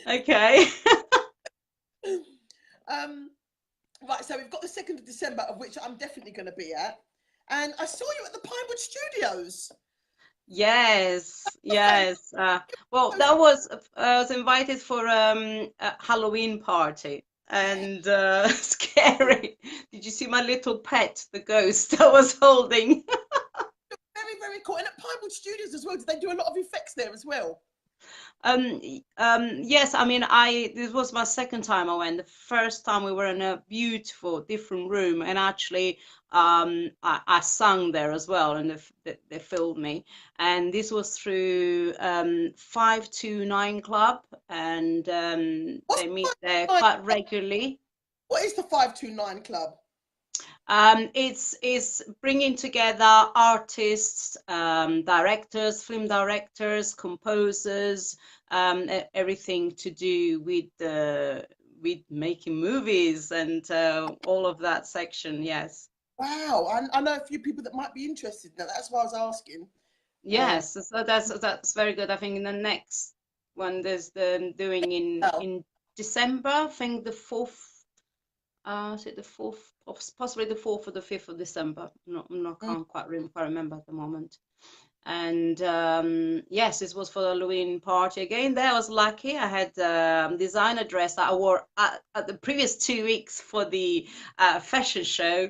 Okay. Right, so we've got the 2nd of December, of which I'm definitely going to be at. And I saw you at the Pinewood Studios. Yes, yes. Well, I was invited for a Halloween party, Yeah, and scary. Did you see my little pet, the ghost I was holding? very, very cool. And at Pinewood Studios as well, did they do a lot of effects there as well? Yes, I mean, this was my second time I went. The first time we were in a beautiful different room, and actually, I sang there as well, and they filmed me. And this was through 529 Club, and What's they meet there 529? quite regularly. What is the 529 Club? It's bringing together artists, directors, film directors, composers, everything to do with making movies and all of that section. Yes, Wow, I know a few people that might be interested in that. That's why I was asking. yes. So that's very good. I think in the next one there's the doing Oh, in December. I think the 4th. Is it the 4th, possibly the 4th or the 5th of December? mm, Can't quite remember at the moment. And yes, this was for the Halloween party again. There I was lucky. I had designer dress that I wore at the previous 2 weeks for the fashion show,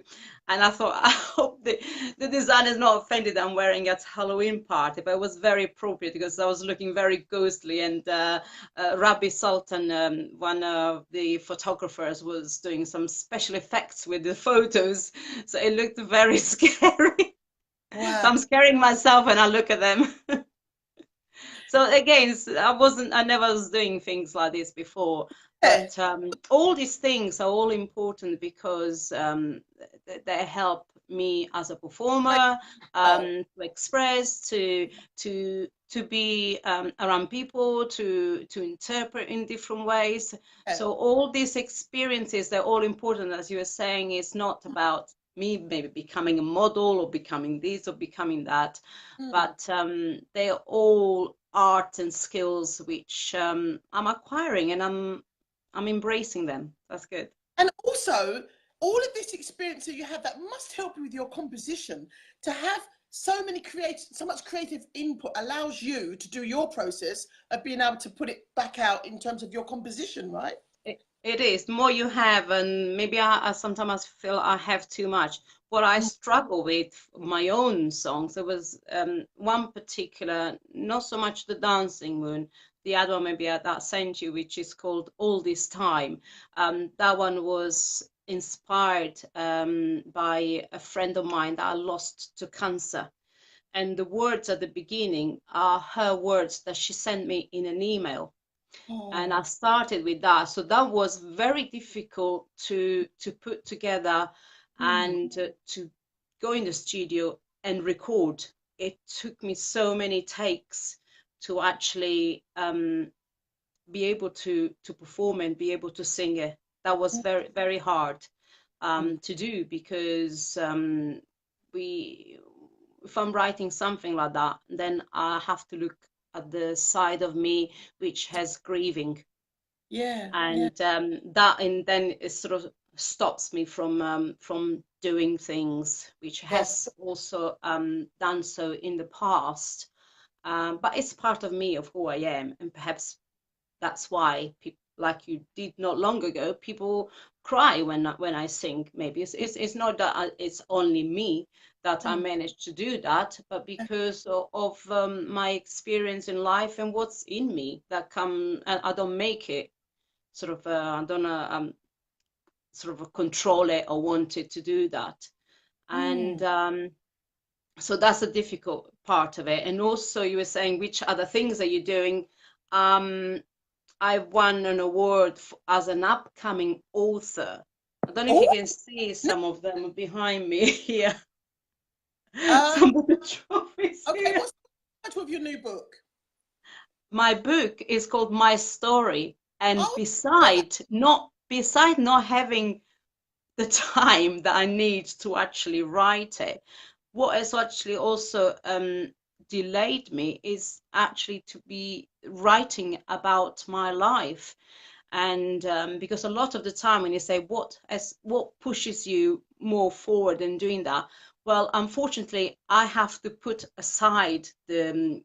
and I thought I hope the designer is not offended I'm wearing at Halloween party. But it was very appropriate because I was looking very ghostly, and Rabbi Sultan, one of the photographers, was doing some special effects with the photos, so it looked very scary. wow. So I'm scaring myself when I look at them. So again, I never was doing things like this before. Yeah. But all these things are all important because they help me as a performer, Oh, to express, to be around people, to interpret in different ways. yeah. So all these experiences, they're all important. As you were saying, it's not about me maybe becoming a model or becoming this or becoming that, Mm. but they are all art and skills which I'm acquiring, and I'm embracing them. That's good. And also, all of this experience that you have, that must help you with your composition. To have so much creative input allows you to do your process of being able to put it back out in terms of your composition, right? It is. The more you have, and maybe I sometimes feel I have too much. What I Mm. struggle with my own songs, there was one particular, not so much the dancing moon, the other one maybe that I sent you, which is called All This Time. That one was inspired by a friend of mine that I lost to cancer. And the words at the beginning are her words that she sent me in an email, and I Oh. started with that. So that was very difficult to put together Mm. and to go in the studio and record. It took me so many takes to actually be able to perform and be able to sing it. That was very hard Mm. to do, because we if I'm writing something like that, then I have to look at the side of me which has grieving, Yeah, yeah, and that, and then it sort of stops me from doing things which yes, has also done so in the past. But it's part of me, of who I am, and perhaps that's why people like you did not long ago, people cry when I sing. Maybe it's not that it's only me that I mm, managed to do that, but because of my experience in life and what's in me that come, and I don't make it sort of I don't sort of control it or want it to do that. And mm. so that's a difficult part of it. And also you were saying which other things are you doing. um I won an award as an upcoming author. I don't know if you Oh, can see no, some of them behind me here. um, Some of the trophies okay, here. what's the title of your new book? My book is called My Story, and Oh, wow, beside not having the time that I need to actually write it, what has actually also delayed me is actually to be writing about my life. And because a lot of the time when you say what pushes you more forward in doing that, well, unfortunately I have to put aside the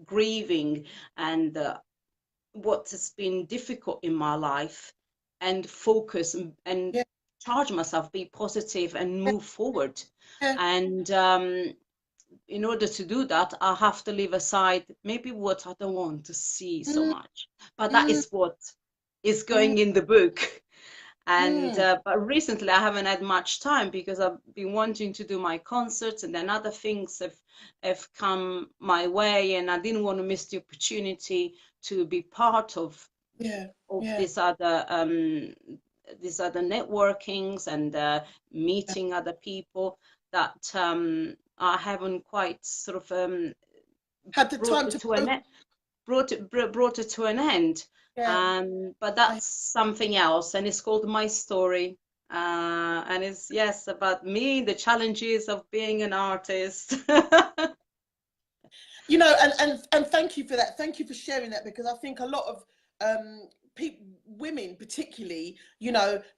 grieving and what has been difficult in my life, and focus and yeah, charge myself, be positive and yeah, move forward. yeah, And in order to do that, I have to leave aside maybe what I don't want to see so mm, much. But that mm, is what is mm, going in the book. And mm, but recently I haven't had much time because I've been wanting to do my concerts, and then other things have come my way, and I didn't want to miss the opportunity to be part yeah, of yeah, these other networkings and yeah. meeting other people that I haven't quite sort of Had the brought time it to to an focus, end, brought it to an end. yeah, But I, that's something else, and it's called My Story. And it's, yes, about me, the challenges of being an artist. and thank you for that. Thank you for sharing that, because I think a lot of people, women particularly,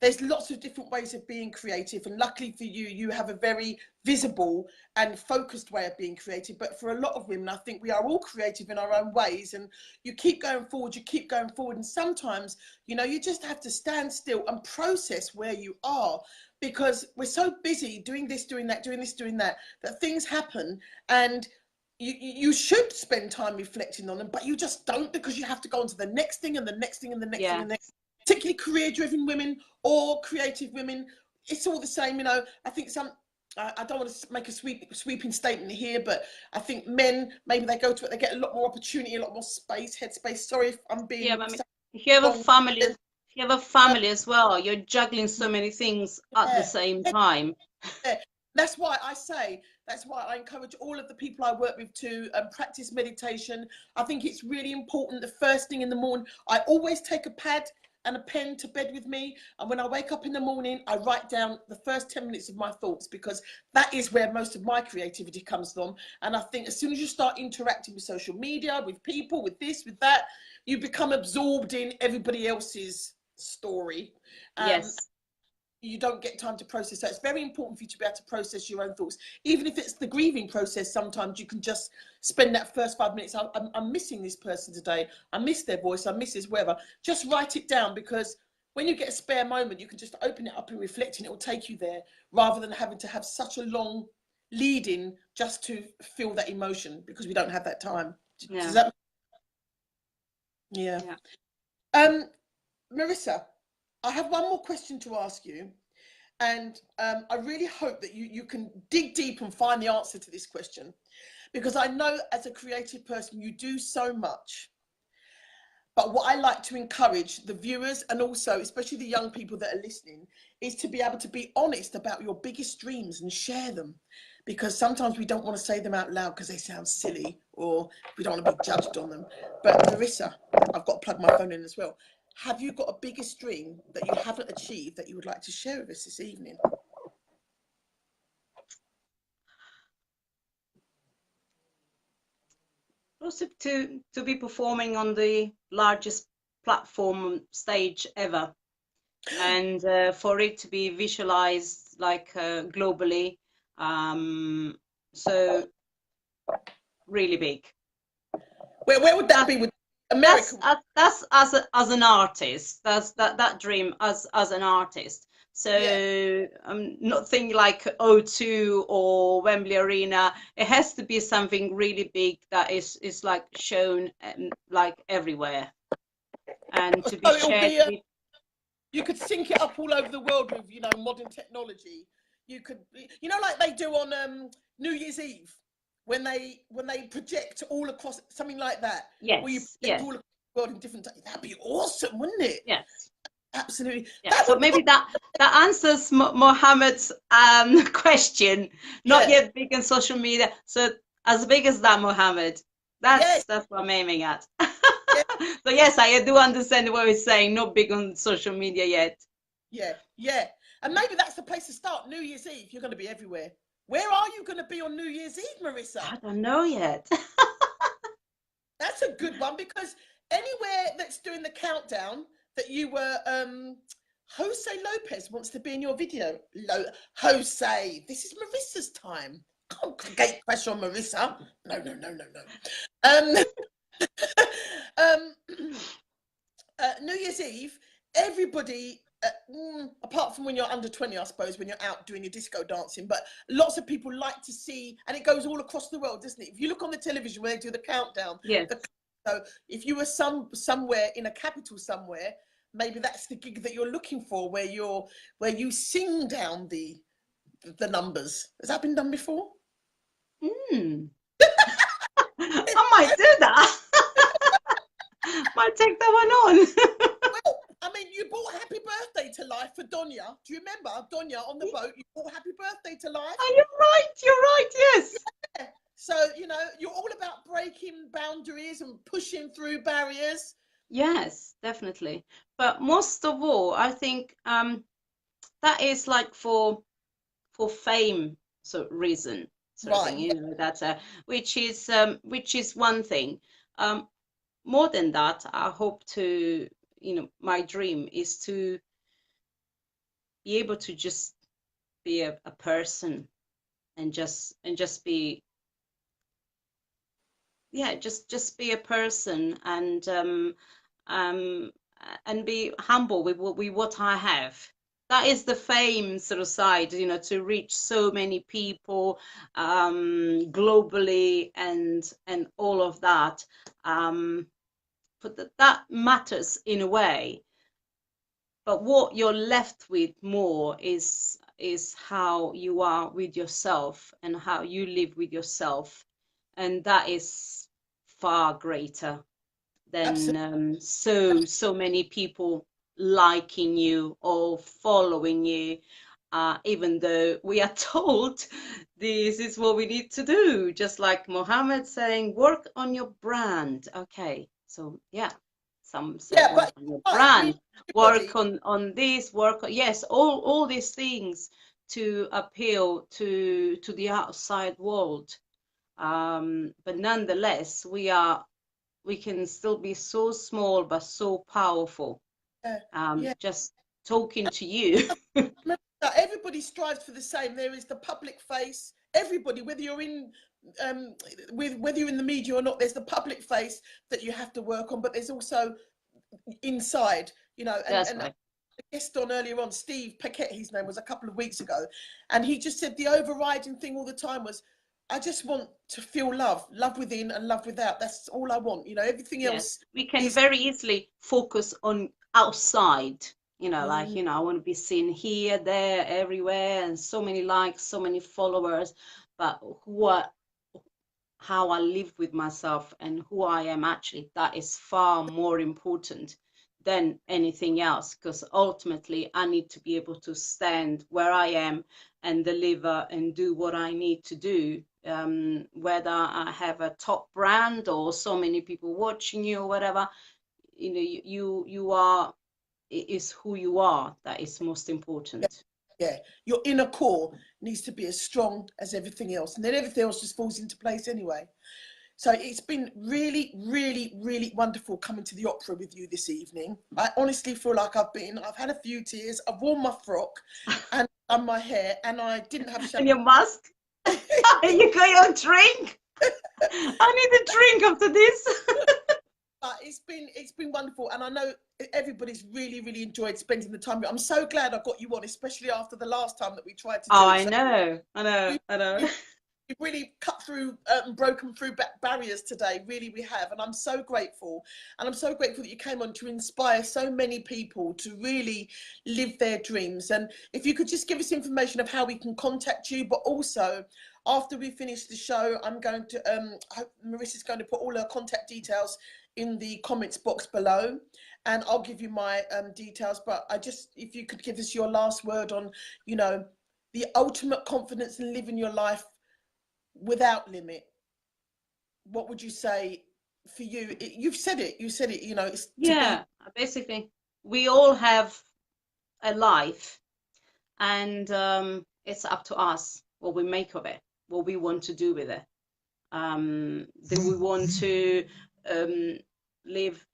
there's lots of different ways of being creative, and luckily for you, you have a very visible and focused way of being creative. But for a lot of women, I think we are all creative in our own ways, and you keep going forward, and sometimes, you just have to stand still and process where you are, because we're so busy doing this, doing that, doing this, doing that, that things happen. And you should spend time reflecting on them, but you just don't, because you have to go on to the next thing and the next thing and the next thing Yeah, and the next. Particularly career-driven women or creative women, it's all the same. I think I don't want to make a sweeping statement here, but I think men, maybe they go to it, they get a lot more opportunity, a lot more headspace. Sorry if I'm yeah. being But I mean, if you have a wrong. family, you have a Uh, family as well. You're juggling so many things at the yeah. same time. Yeah. That's why I say, that's why I encourage all of the people I work with to practice meditation. I think it's really important. The first thing in the morning, I always take a pad and a pen to bed with me. And when I wake up in the morning, I write down the first 10 minutes of my thoughts, because that is where most of my creativity comes from. And I think as soon as you start interacting with social media, with people, with this, with that, you become absorbed in everybody else's story. Um, Yes. you don't get time to process. So it's very important for you to be able to process your own thoughts. Even if it's the grieving process, sometimes you can just spend that first 5 minutes. I'm missing this person today. I miss their voice. I miss this weather. Just write it down, because when you get a spare moment, you can just open it up and reflect, and it will take you there, rather than having to have such a long lead in just to feel that emotion, because we don't have that time. Does Yeah. that? Yeah. Yeah. Um, Marisa, I have one more question to ask you. And I really hope that you can dig deep and find the answer to this question, because I know as a creative person, you do so much. But what I like to encourage the viewers, and also especially the young people that are listening, is to be able to be honest about your biggest dreams and share them. Because sometimes we don't want to say them out loud because they sound silly, or we don't want to be judged on them. But Marisa, I've got to plug my phone in as well. Have you got a biggest dream that you haven't achieved that you would like to share with us this evening? Also to be performing on the largest platform stage ever, and for it to be visualized like globally. So really big. Where would that That be with America? that's as an artist. That's that dream as an artist. Yeah. So I'm not thinking like O2 or Wembley Arena. It has to be something really big that is like shown like everywhere, and to be So it'll shared be with. you could sync it up all over the world with modern technology. You could like they do on New Year's Eve, when they project all across, something like that, where you Yes, project yes, all across the world in different. That'd be awesome, wouldn't it? yes. Absolutely. Yeah, That so would maybe that answers Mohammed's question. Not yeah. yet big on social media. So as big as that, Mohammed. Yeah, That's what I'm aiming at. yeah, So yes, I do understand what he's saying. Not big on social media yet. yeah, yeah. And maybe that's the place to start. New Year's Eve, you're going to be everywhere. Where are you going to be on New Year's Eve, Marissa? I don't know yet. That's a good one, because anywhere that's doing the countdown that you were, Jose Lopez wants to be in your video. Jose, this is Marissa's time. Can't gate pressure on Marissa. No, no, no, no, no. Um, New Year's Eve, everybody, apart from when you're under 20, I suppose, when you're out doing your disco dancing, but lots of people like to see, and it goes all across the world, doesn't it? If you look on the television where they do the countdown, Yes. so if you were somewhere in a capital somewhere, maybe that's the gig that you're looking for, where you sing down the numbers. Has that been done before? Hmm. I might do that. Might take that one on. Well, I mean, you brought Happy Birthday to life for Donya. Do you remember Donya on the boat? You brought Happy Birthday to life. Oh, you're right. You're right. Yes. Yeah. So, you're all about breaking boundaries and pushing through barriers. Yes, definitely. But most of all, I think that is like for fame reason sort of Right. thing, Yeah. that which is one thing. Um, More than that, I hope to, my dream is to be able to just be a person, and just be, yeah, just be a person, um and be humble with what I have. That is the fame sort of side, to reach so many people globally, and all of that. But that matters in a way. But what you're left with more is how you are with yourself, and how you live with yourself, and that is far greater than Absolutely. so many people liking you or following you, even though we are told this is what we need to do. Just like Mohammed saying, work on your brand. Okay, so yeah, some say Yeah, work but on your right, I mean, brand, work everybody, on this, work on, yes, all these things to appeal to the outside world. But nonetheless, we can still be so small but so powerful. yeah, yeah. Just talking to you. Remember that everybody strives for the same. There is the public face. Everybody, whether you're in, whether you're in the media or not, there's the public face that you have to work on. But there's also inside, you know. That's And right. guest on earlier on, Steve Paquette, his name was, a couple of weeks ago, and he just said the overriding thing all the time was, I just want to feel love within and love without. That's all I want. You know, everything Yes, else we can is. very easily focus on outside, like, Mm, I want to be seen here, there, everywhere, and so many likes, so many followers. But how I live with myself and who I am actually, that is far more important than anything else, because ultimately I need to be able to stand where I am and deliver and do what I need to do. Whether I have a top brand or so many people watching you or whatever, you are, it is who you are that is most important. yeah, your inner core needs to be as strong as everything else, and then everything else just falls into place anyway. So it's been really, really, really wonderful coming to the opera with you this evening. I honestly feel like I've had a few tears, I've worn my frock and done my hair, and I didn't have And your champagne. mask. You got your drink. I need a drink after this. But it's been wonderful, and I know everybody's really, really enjoyed spending the time. I'm so glad I got you on, especially after the last time that we tried to Oh, do it. I So know, I know, we, I know. we we've really cut through and broken through barriers today. Really, we have, and I'm so grateful. And I'm so grateful that you came on to inspire so many people to really live their dreams. And if you could just give us information of how we can contact you, but also after we finish the show, I'm going to Marissa's going to put all her contact details in the comments box below, and I'll give you my details. But I just, if you could give us your last word on, you know, the ultimate confidence in living your life without limit, what would you say for you? You've said it, you know, it's to be. Yeah, basically, we all have a life, and it's up to us what we make of it, what we want to do with it. Do we want to um, live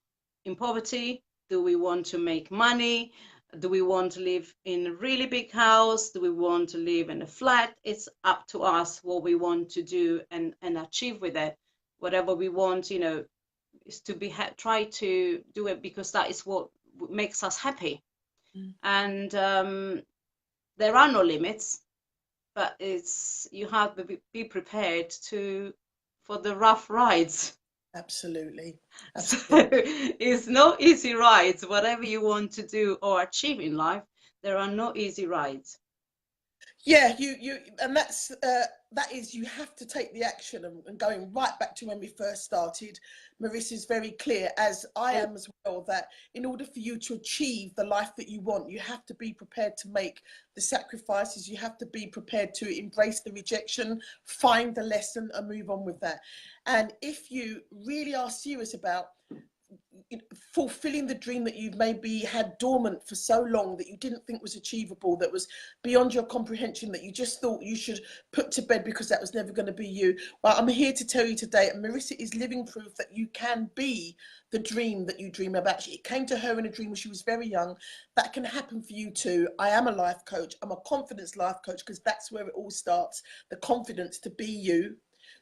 in poverty? Do we want to make money? Do we want to live in a really big house? Do we want to live in a flat? It's up to us what we want to do and achieve with it. Whatever we want, is to be try to do it because that is what makes us happy. Mm, And there are no limits, but you have to be prepared for the rough rides. absolutely, So absolutely. it's no easy rides. Whatever you want to do or achieve in life, there are no easy rides. Yeah, and that is, you have to take the action. And going right back to when we first started, Marissa's very clear, as I And am as well, that in order for you to achieve the life that you want, you have to be prepared to make the sacrifices. You have to be prepared to embrace the rejection, find the lesson, and move on with that. And if you really are serious about fulfilling the dream that you've maybe had dormant for so long, that you didn't think was achievable, that was beyond your comprehension, that you just thought you should put to bed because that was never going to be you, well, I'm here to tell you today, and Marisa is living proof that you can be the dream that you dream about. It came to her in a dream when she was very young. That can happen for you too. I am a life coach. I'm a confidence life coach, because that's where it all starts. The confidence to be you,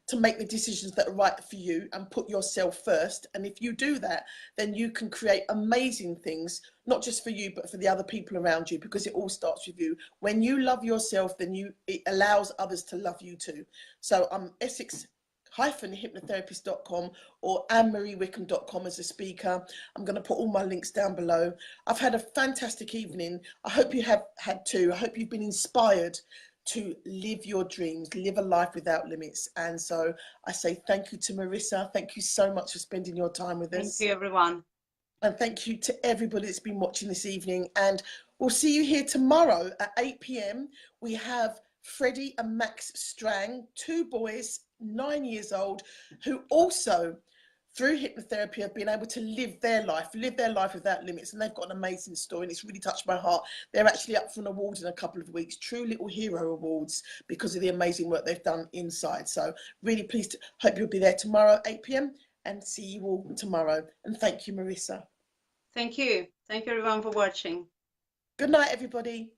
to make the decisions that are right for you and put yourself first. And if you do that, then you can create amazing things, not just for you, but for the other people around you, because it all starts with you. When you love yourself, then it allows others to love you too. So I'm Essex-hypnotherapist.com or AnneMarieWickham.com as a speaker. I'm going to put all my links down below. I've had a fantastic evening. I hope you have had too. I hope you've been inspired to live your dreams, live a life without limits. And so I say thank you to Marisa. Thank you so much for spending your time with thank us. you, everyone. And thank you to everybody that's been watching this evening. And we'll see you here tomorrow at 8 p.m. We have Freddie and Max Strang, two boys, 9 years old, who also, through hypnotherapy, have been able to live their life without limits. And they've got an amazing story, and it's really touched my heart. They're actually up for an award in a couple of weeks, True Little Hero Awards, because of the amazing work they've done inside. So really pleased, hope you'll be there tomorrow, 8 p.m. and see you all tomorrow. And thank you, Marisa. Thank you. Thank you everyone for watching. Good night, everybody.